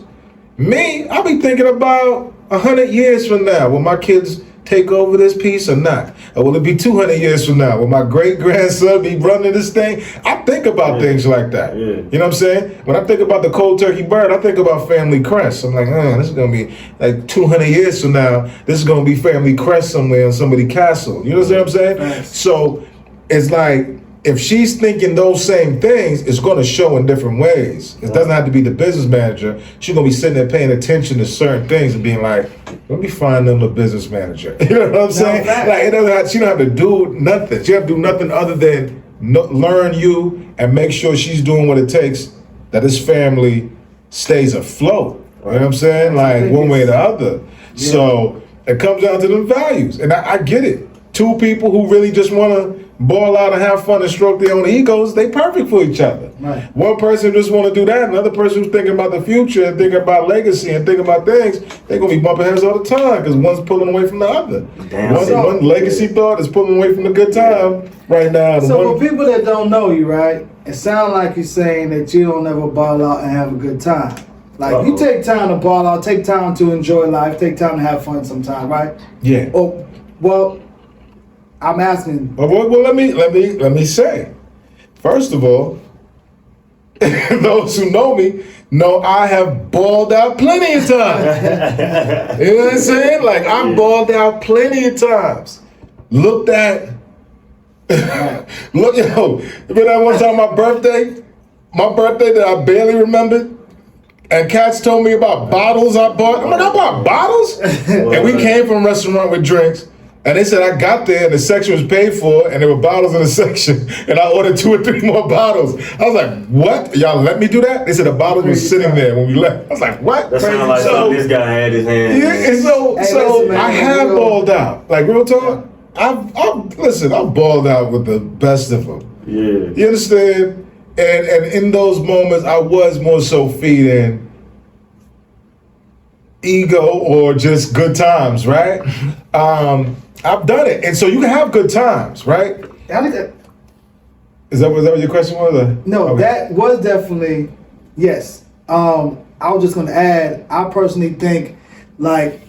Me, I'll be thinking about 100 years from now, will my kids take over this piece or not? Or will it be 200 years from now? Will my great-grandson be running this thing? I think about things like that. You know what I'm saying? When I think about the cold turkey bird, I think about family crest. I'm like, this is going to be like 200 years from now, this is going to be family crest somewhere in somebody's castle. You know what I'm saying? So it's like, if she's thinking those same things, it's going to show in different ways. It doesn't have to be the business manager. She's going to be sitting there paying attention to certain things and being like, let me find them a business manager. You know what I'm saying? Like, she don't have to do nothing. She have to do nothing other than learn you and make sure she's doing what it takes that this family stays afloat. You know what I'm saying? Like, one way or the other. So it comes down to the values. And I get it. Two people who really just want to ball out and have fun and stroke their own egos, they perfect for each other. One person just want to do that, another person who's thinking about the future and thinking about legacy and thinking about things, they're going to be bumping heads all the time because one's pulling away from the other. One legacy thought is pulling away from the good time right now. So for people that don't know you, right, it sounds like you're saying that you don't ever ball out and have a good time. Like, you take time to ball out, take time to enjoy life, take time to have fun sometime, right? Yeah. Oh, well, I'm asking. Well, let me say, first of all, those who know me know I have balled out plenty of times. You know what I'm saying? Like, I balled out plenty of times. Looked at, remember that one time my birthday that I barely remembered? And cats told me about bottles I bought. I'm like, I bought bottles? And we came from a restaurant with drinks. And they said I got there and the section was paid for and there were bottles in the section and I ordered 2 or 3 more bottles. I was like, what? Y'all let me do that? They said the bottles was sitting there when we left. I was like, what? That sounded like this guy had his hand. Yeah, and so I have balled out. Like, real talk, I've balled out with the best of them. Yeah. You understand? And in those moments, I was more so feeding ego or just good times, right? I've done it, and so you can have good times, right? Is that what your question was? No, okay. That was definitely yes. I was just gonna add. I personally think, like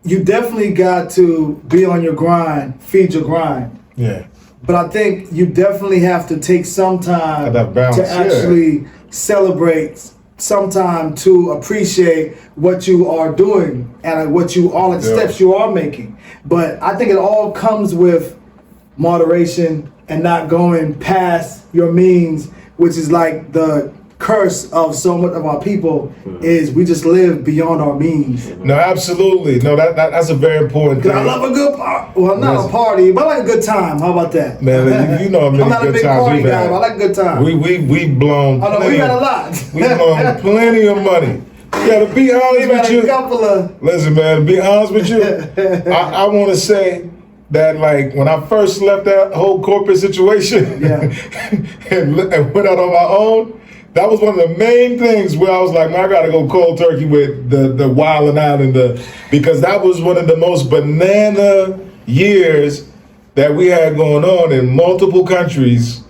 you definitely got to be on your grind, feed your grind. Yeah. but I think you definitely have to take some time That balance, to actually celebrate, some time to appreciate what you are doing and what you all the steps you are making. But I think it all comes with moderation and not going past your means, which is like the curse of so much of our people is we just live beyond our means. No, absolutely. No, that's a very important thing. I love a good party. Well, not a party, but I like a good time. How about that? Man, you know how many I'm not a good big times party we've guy, had. but I like a good time. We've blown. I know we got a lot. We've blown plenty of money. Yeah, to be honest We with got you. a couple of. Listen, man, to be honest with you, I want to say that, like, when I first left that whole corporate situation and went out on my own, that was one of the main things where I was like, man, I gotta go cold turkey with the wilding out because that was one of the most banana years that we had going on in multiple countries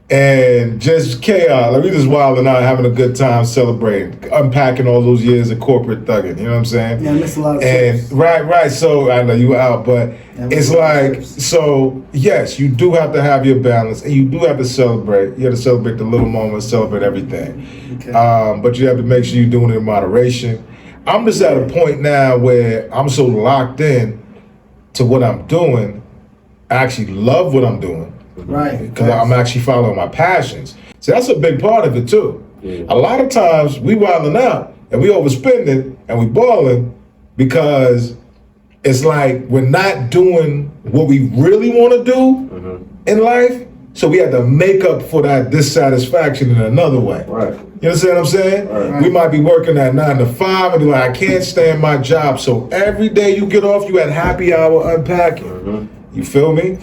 and just chaos. Like, we just wilding out, having a good time, celebrating, unpacking all those years of corporate thugging. You know what I'm saying? Yeah, I missed a lot of And trips. right. So I know you were out, but it's like, so yes, you do have to have your balance, and you do have to celebrate. You have to celebrate the little moments, celebrate everything. Okay. But you have to make sure you're doing it in moderation. I'm just at a point now where I'm so locked in to what I'm doing. I actually love what I'm doing. Right. Because I'm actually following my passions. So that's a big part of it too. Yeah. A lot of times we wilding out and we overspending and we balling because it's like we're not doing what we really want to do in life. So we have to make up for that dissatisfaction in another way. Right. You understand what I'm saying? Right. We might be working at 9 to 5 and be like, I can't stand my job. So every day you get off, you at happy hour unpacking. You feel me?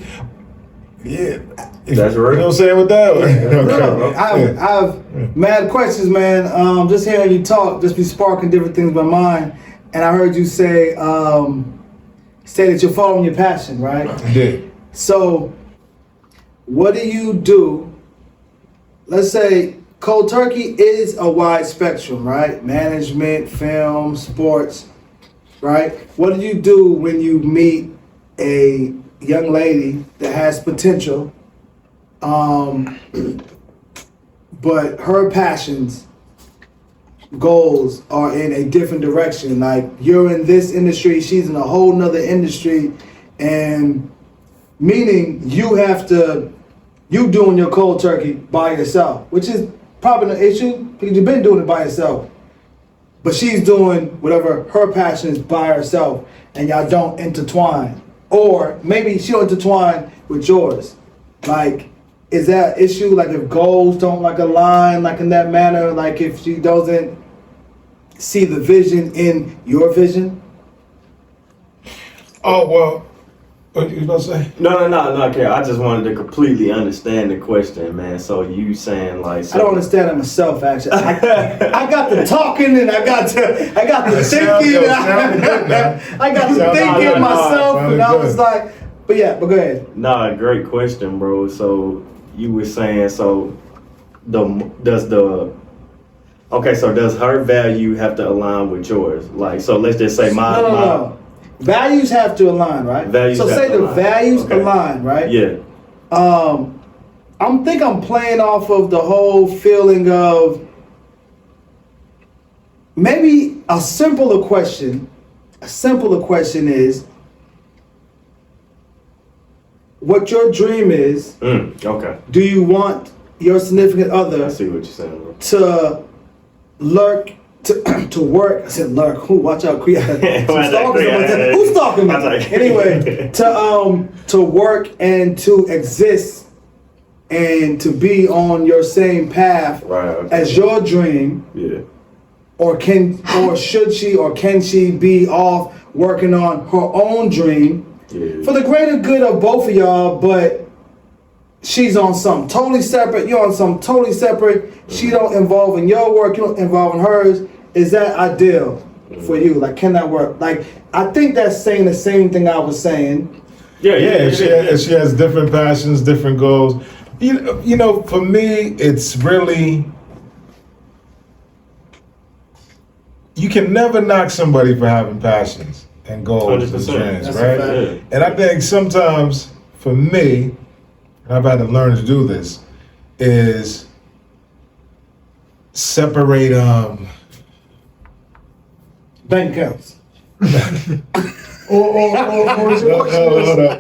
Yeah. That's right. You know what I'm saying with that? Bro, I have mad questions, man. Just hearing you talk, just be sparking different things in my mind. And I heard you say that you're following your passion, right? I did. So, what do you do? Let's say cold turkey is a wide spectrum, right? Management, film, sports, right? What do you do when you meet a young lady that has potential, but her passions, goals are in a different direction? Like, you're in this industry, she's in a whole nother industry, and meaning you doing your cold turkey by yourself, which is probably an issue because you've been doing it by yourself. But she's doing whatever her passion is by herself, and y'all don't intertwine. Or maybe she don't intertwine with yours. Like, is that an issue? Like, if goals don't like align, like in that manner, like if she doesn't see the vision in your vision? Oh, well, what you about to say? No, okay. I just wanted to completely understand the question, man. So you saying like, I don't understand it myself, actually. I got the talking and I got the thinking. I got the thinking myself, and I was like, but go ahead. Nah, great question, bro. So you were saying, so does her value have to align with yours? Like, so let's just say No. Values have to align, right? Values so have say to the align. values Okay. align, right? Yeah. I'm playing off of the whole feeling of maybe a simpler question is what your dream is. Okay. Do you want your significant other I see what you're saying, bro. to lurk, to work? I said lurk. Who? Watch out, Who's stalking me? Anyway, to work and to exist and to be on your same path as your dream. Yeah. Or should she or can she be off working on her own dream for the greater good of both of y'all? But she's on something totally separate. You're on something totally separate. She don't involve in your work. You don't involve in hers. Is that ideal for you? Like, can that work? Like, I think that's saying the same thing I was saying. Yeah. If she has different passions, different goals. You know, for me, it's really, you can never knock somebody for having passions and goals and 100%. dreams, That's right? a fact. And I think sometimes, for me, and I've had to learn to do this, is separate bank accounts. or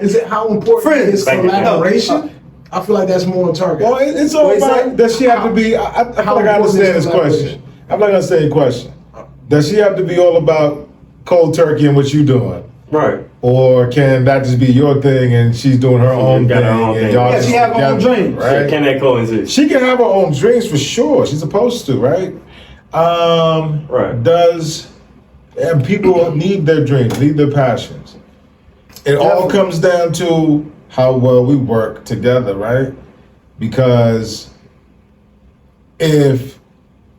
is it how important it is collaboration? I feel like that's more on target. Well, it's all about, does she have to be, I feel like I understand this question. I'm not gonna say a question. Does she have to be all about cold turkey and what you doing? Right. Or can that just be your thing and she's doing her own thing? And y'all she have her own dreams. Right? Can they coexist? She can have her own dreams for sure. She's supposed to, right? Right. And people need their dreams, need their passions. It all comes down to how well we work together, right? Because if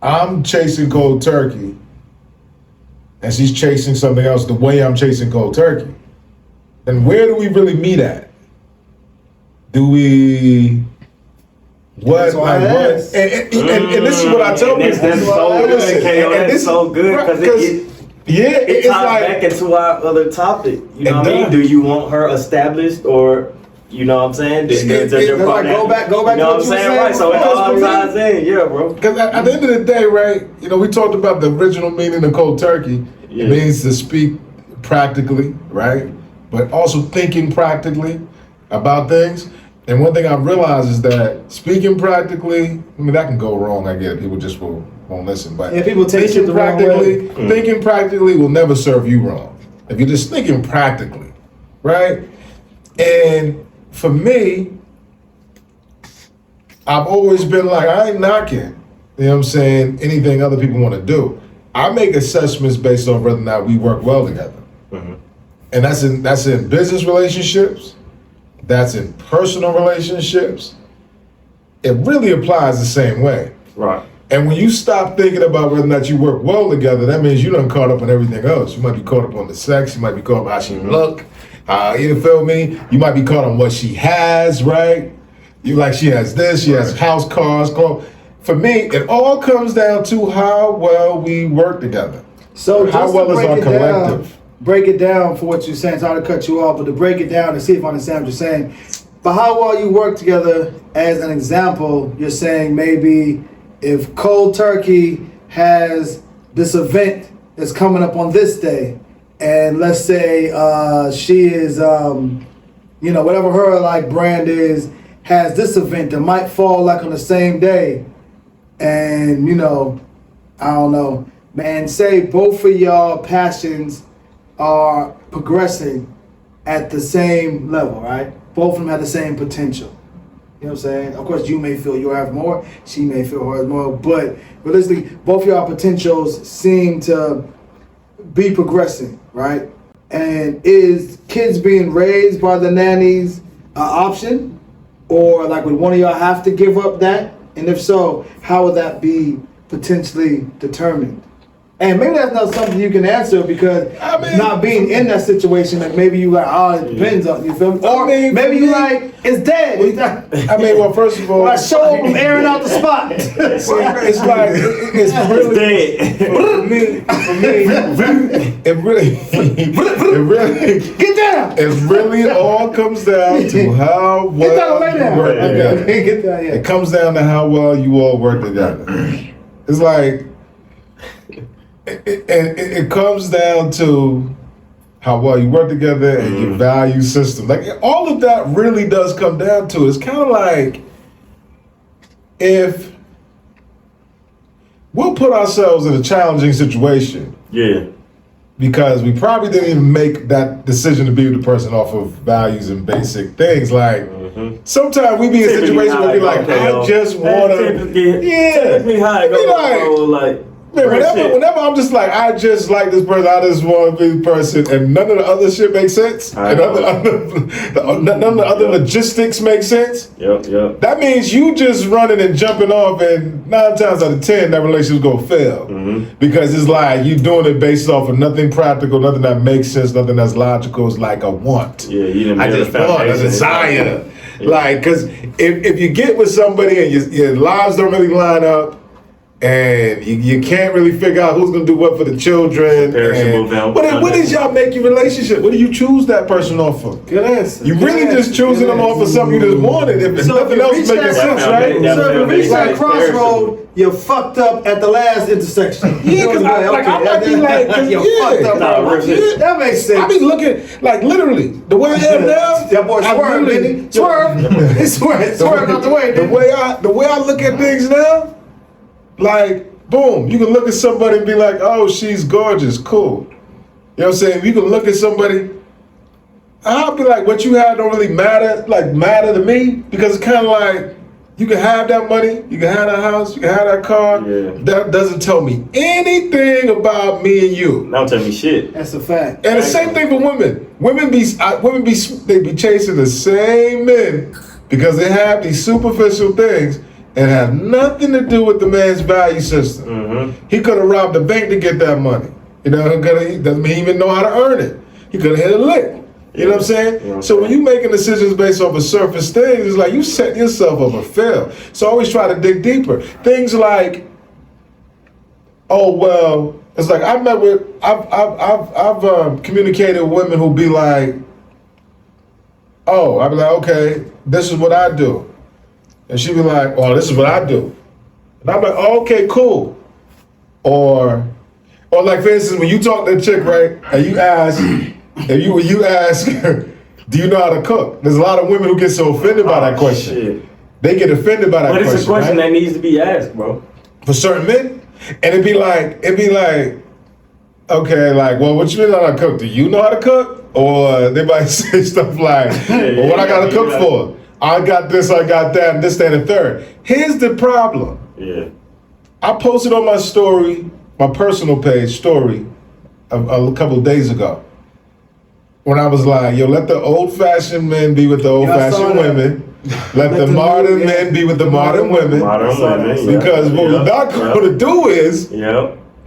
I'm chasing cold turkey and she's chasing something else the way I'm chasing cold turkey, then where do we really meet at? Do we... What? Like what? And this is what I tell people. That's so good, KO. That's so good because it ties like, back into our other topic. You know what I mean? Do you want her established or, you know what I'm saying? Like go back. You know what I'm saying? Right. So it all ties in, yeah, bro. Because at the end of the day, right? You know, we talked about the original meaning of cold turkey. Yeah. It means to speak practically, right? But also thinking practically about things. And one thing I've realized is that speaking practically, I mean, that can go wrong. I get it. People just won't listen. But people take it the wrong way. Thinking practically will never serve you wrong. If you're just thinking practically, right? And for me, I've always been like, I ain't knocking, you know what I'm saying, anything other people want to do. I make assessments based on whether or not we work well together. Mm-hmm. And that's in business relationships. That's in personal relationships. It really applies the same way. Right. And when you stop thinking about whether or not you work well together, that means you done caught up on everything else. You might be caught up on the sex. You might be caught up on how she look. You feel me? You might be caught on what she has, right? You like she has this, she has house, cars, clothes. For me, it all comes down to how well we work together. So how well is our collective? Break it down for what you're saying. Sorry to cut you off, but to break it down and see if I understand what you're saying. But how well you work together, as an example, you're saying maybe if cold turkey has this event that's coming up on this day, and let's say she is, whatever her like brand is, has this event that might fall like on the same day, and I don't know, man, say both of y'all passions are progressing at the same level, right? Both of them have the same potential. You know what I'm saying? Of course, you may feel you have more, she may feel her more, but realistically, both y'all potentials seem to be progressing, right? And is kids being raised by the nannies an option? Or like would one of y'all have to give up that? And if so, how would that be potentially determined? And maybe that's not something you can answer because not being in that situation, like maybe you like, it depends on, you feel me? Or maybe you like, it's dead. Well, first of all, I show up, I'm airing out the spot. It's like, it's really dead. It really, get down. It really all comes down to how well you work together. It comes down to how well you all work together. It's like, it comes down to how well you work together and your value system. Like all of that really does come down to it. It's kind of like if we'll put ourselves in a challenging situation. Yeah. Because we probably didn't even make that decision to be with the person off of values and basic things. Like sometimes we be in a situation where we like, I just want to. Take me how it goes. Man, whenever I'm just like, I just like this person, I just want to be the person, and none of the other shit makes sense, and none of the other logistics make sense. Yep. That means you just running and jumping off, and 9 times out of 10, that relationship's gonna fail because it's like you doing it based off of nothing practical, nothing that makes sense, nothing that's logical. It's like a want. Yeah, you didn't. I just want a desire. Like, because if you get with somebody and your lives don't really line up. and you can't really figure out who's gonna do what for the children. What is y'all make your relationship? What do you choose that person off of? Good answer. You really just choosing them off of something you just wanted. If nothing else is making sense, right? So if you reach that crossroad, you're fucked up at the last intersection. Yeah, because I might be like, fucked up. That makes sense. I be looking like literally the way I am now. That boy swerve, didn't he? Swerve. Swerve out the way. The way I look at things now, like boom, you can look at somebody and be like, oh, she's gorgeous, cool. You know what I'm saying? You can look at somebody. I'll be like, what you have don't really matter to me, because it's kind of like, you can have that money, you can have that house, you can have that car. Yeah. That doesn't tell me anything about me and you. Don't tell me shit. That's a fact. And the same thing for women. Women be chasing the same men because they have these superficial things and have nothing to do with the man's value system. Mm-hmm. He could have robbed a bank to get that money. You know, he doesn't even know how to earn it. He could have hit a lick. You know what I'm saying? Yeah. So when you making decisions based off of surface things, it's like you set yourself up for fail. So always try to dig deeper. Things like, oh well, it's like I've communicated with women who be like, oh, I'd be like, okay, this is what I do, and she be like, oh, this is what I do, and I'm like, oh, okay, cool, or like for instance, when you talk to a chick, right, and you ask. If you ask, do you know how to cook? There's a lot of women who get so offended by that question. Shit. They get offended by that question. But it's a question right? that needs to be asked, bro. For certain men, and it'd be like, okay, like, well, what you mean how to cook? Do you know how to cook? Or they might say stuff like, well, what I gotta cook for? I got this, I got that, and this, that, and third. Here's the problem. Yeah. I posted on my story, my personal page story, a couple of days ago. When I was like, yo, let the old-fashioned men be with the old-fashioned women. Let the modern men be with the modern women. Because what we're not going to do is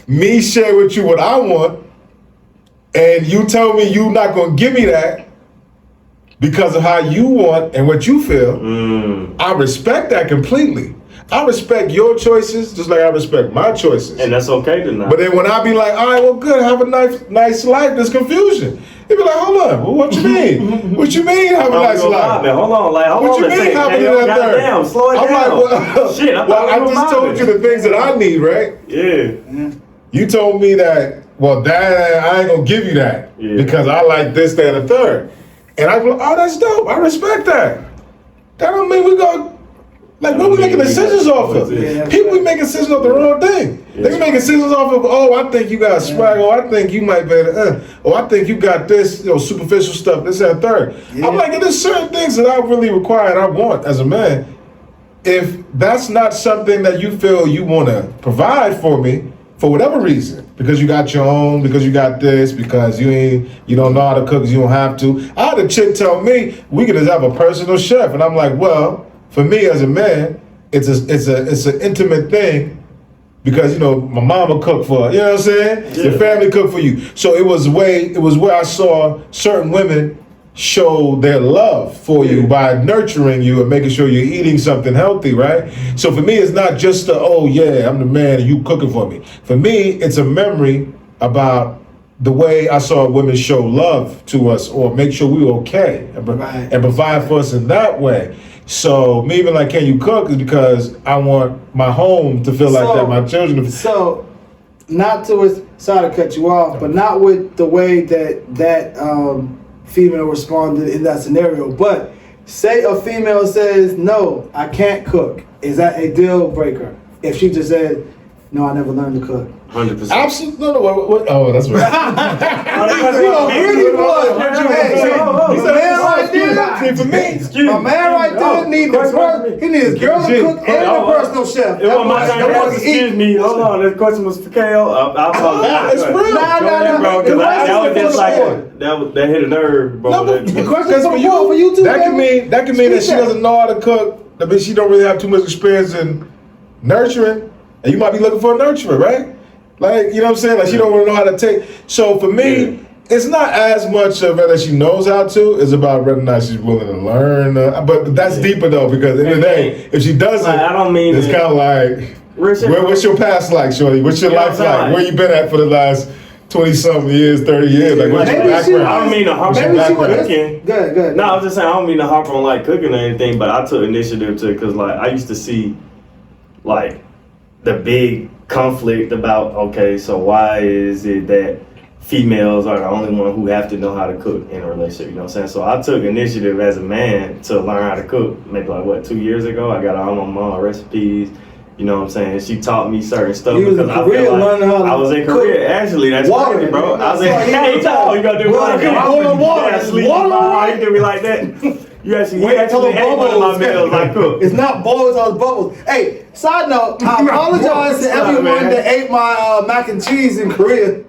me share with you what I want, and you tell me you're not going to give me that because of how you want and what you feel. I respect that completely. I respect your choices just like I respect my choices. And that's okay to not. But then when I be like, all right, well, good, have a nice life, there's confusion. They be like, hold on, well, what you mean? What you mean have a nice life? Hold on, what you mean have a nice life? Damn, slow it down. I'm like, shit, I just told you the things that I need, right? Yeah. You told me that, well, Dad, I ain't gonna give you that because I like this, that, and the third. And I go, oh, that's dope. I respect that. That don't mean we go. Like, what are we making decisions off of? People be making decisions off the wrong thing. They be making decisions off of, oh, I think you got swag, or I think you might be, or I think you got this, superficial stuff, this, and third. I'm like, there's certain things that I really require and I want as a man. If that's not something that you feel you want to provide for me, for whatever reason, because you got your own, because you got this, because you don't know how to cook, because you don't have to. I had a chick tell me, we could just have a personal chef. And I'm like, well, for me as a man, it's an intimate thing because my mama cooked for her, you know what I'm saying? Yeah. Your family cooked for you. So it was where I saw certain women show their love for you by nurturing you and making sure you're eating something healthy, right? So for me, it's not just I'm the man and you cooking for me. For me, it's a memory about the way I saw women show love to us or make sure we were okay and provide for us in that way. So me even like, can you cook, is because I want my home to feel like that, my children. So, sorry to cut you off, but not with the way that female responded in that scenario. But say a female says, no, I can't cook. Is that a deal breaker? If she just said, no, I never learned to cook. 100%. Absolutely. No, what? Oh, that's right. For me, a man right there needs his girl to cook and a personal chef. It wasn't my turn. Excuse me. Hold on. This question was for KO. I apologize. It's real. Bro, that was just like that hit a nerve, bro. No, the question for you too. That can mean that she doesn't know how to cook. That means she don't really have too much experience in nurturing, and you might be looking for a nurturer, right? Like, you know what I'm saying? Like, she don't really know how to take. So for me, it's not as much of whether she knows how to. It's about whether or not she's willing to learn. But that's deeper though, because in the day, if she doesn't, I don't mean it's kind of like. What's your past like, shorty? What's your life like? Where you been at for the last 20-something years, 30 years? Like, what's your background? I don't mean to harp on cooking. Good. No, I was just saying I don't mean to harp on like cooking or anything, but I took initiative to it because like I used to see like the big conflict about, okay, so why is it that females are the only one who have to know how to cook in a relationship, you know what I'm saying? So I took initiative as a man to learn how to cook maybe like 2 years ago. I got all my mom recipes, you know what I'm saying? She taught me certain stuff because I feel like I was in Korea. Actually, that's crazy, bro. I was in, hey, you gotta do water. You do me like that. You actually ate one of my meals like cook. It's not boils, it's bubbles. Hey, side note, I apologize to everyone that ate my mac and cheese in Korea.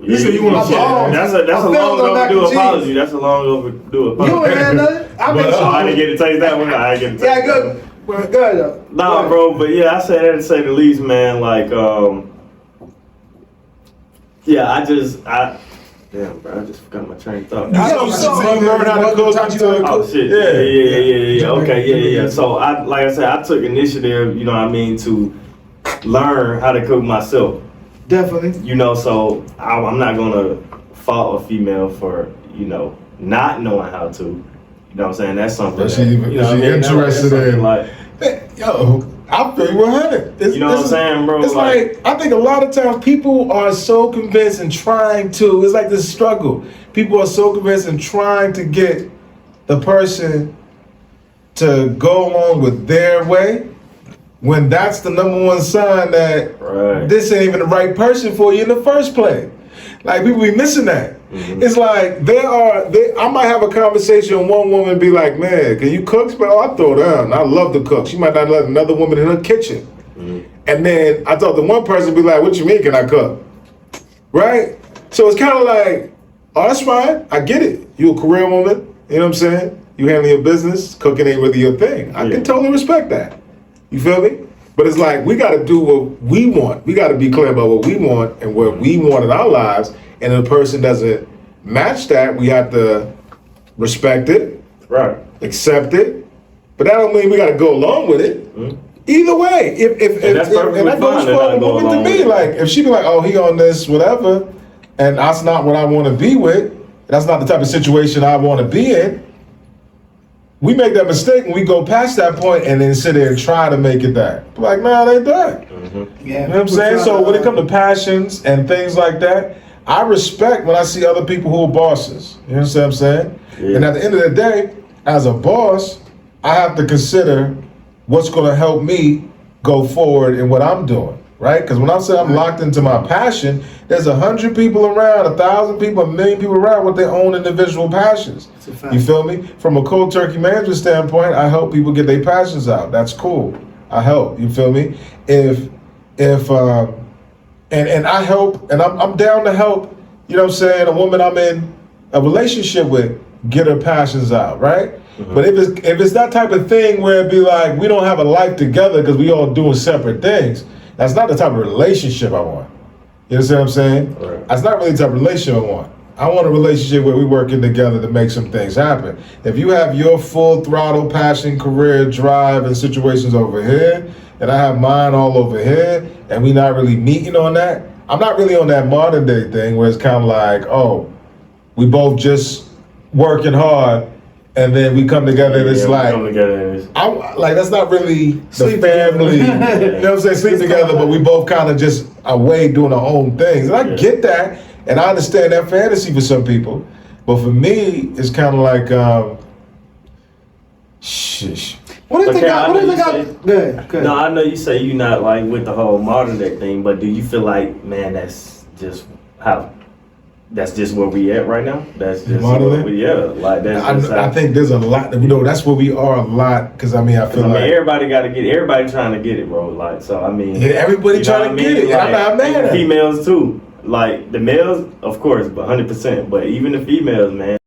You said you want to That's a long overdue apology. That's a long overdue apology. You ain't had nothing? I didn't get to taste that one. I didn't get to taste that one. Well, good. Nah, bro, but yeah, I say that to say the least, man. Like, damn, bro, I just forgot my train of thought. You learn how to cook. Oh shit. Yeah. Okay, yeah. So like I said, I took initiative, you know what I mean, to learn how to cook myself. Definitely. You know, so I'm not gonna fault a female for, you know, not knowing how to. You know what I'm saying? That's something. Interested in like, yo, I feel you 100. You know what I'm saying, bro? It's like I think a lot of times people are so convinced and trying to. It's like this struggle. People are so convinced and trying to get the person to go along with their way, when that's the number one sign that this ain't even the right person for you in the first place. Like, people be missing that. Mm-hmm. It's like I might have a conversation with one woman and be like, man, can you cook? But I throw down. I love to cook. She might not let another woman in her kitchen. Mm-hmm. And then I talk to one person and be like, what you mean, can I cook? Right? So it's kind of like, oh, that's fine. I get it. You a career woman. You know what I'm saying? You handle your business. Cooking ain't really your thing. I can totally respect that. You feel me? But it's like, we got to do what we want. We got to be clear about what we want and what we want in our lives. And if a person doesn't match that, we have to respect it, accept it. But that don't mean we got to go along with it. Mm-hmm. Either way, if that goes for a woman to me, like if she be like, oh, he on this, whatever, and that's not what I want to be with, that's not the type of situation I want to be in, we make that mistake when we go past that point and then sit there and try to make it that. Like, nah, it ain't that. Mm-hmm. Yeah, you know what I'm saying? So when it comes to passions and things like that, I respect when I see other people who are bosses. You know what I'm saying? Yeah. And at the end of the day, as a boss, I have to consider what's going to help me go forward in what I'm doing, right? Because when I say I'm locked into my passion, there's 100 people around, 1,000 people, 1,000,000 people around with their own individual passions. You feel me? From a cold turkey management standpoint, I help people get their passions out. That's cool. I help. You feel me? And I help, and I'm down to help, you know what I'm saying, a woman I'm in a relationship with get her passions out, right? Mm-hmm. But if it's that type of thing where it'd be like, we don't have a life together because we all doing separate things, that's not the type of relationship I want. You understand what I'm saying? Right. That's not really the type of relationship I want. I want a relationship where we working together to make some things happen. If you have your full throttle passion, career, drive, and situations over here, and I have mine all over here, and we not really meeting on that, I'm not really on that modern day thing where it's kind of like, oh, we both just working hard, and then we come together and it's like, that's not really the family, you know what I'm saying, sleep together, but we both kind of just away doing our own things. And I get that, and I understand that fantasy for some people, but for me, it's kind of like, shish. What do you think? Good. No, I know you say you're not like with the whole modern day thing, but do you feel like, man, that's just where we at right now? That's just like that's. I think there's a lot. That's where we are a lot. Because I feel like everybody trying to get it, bro. Like, so everybody trying to get it. Like, I'm not mad at females too. Like the males, of course, but 100%. But even the females, man.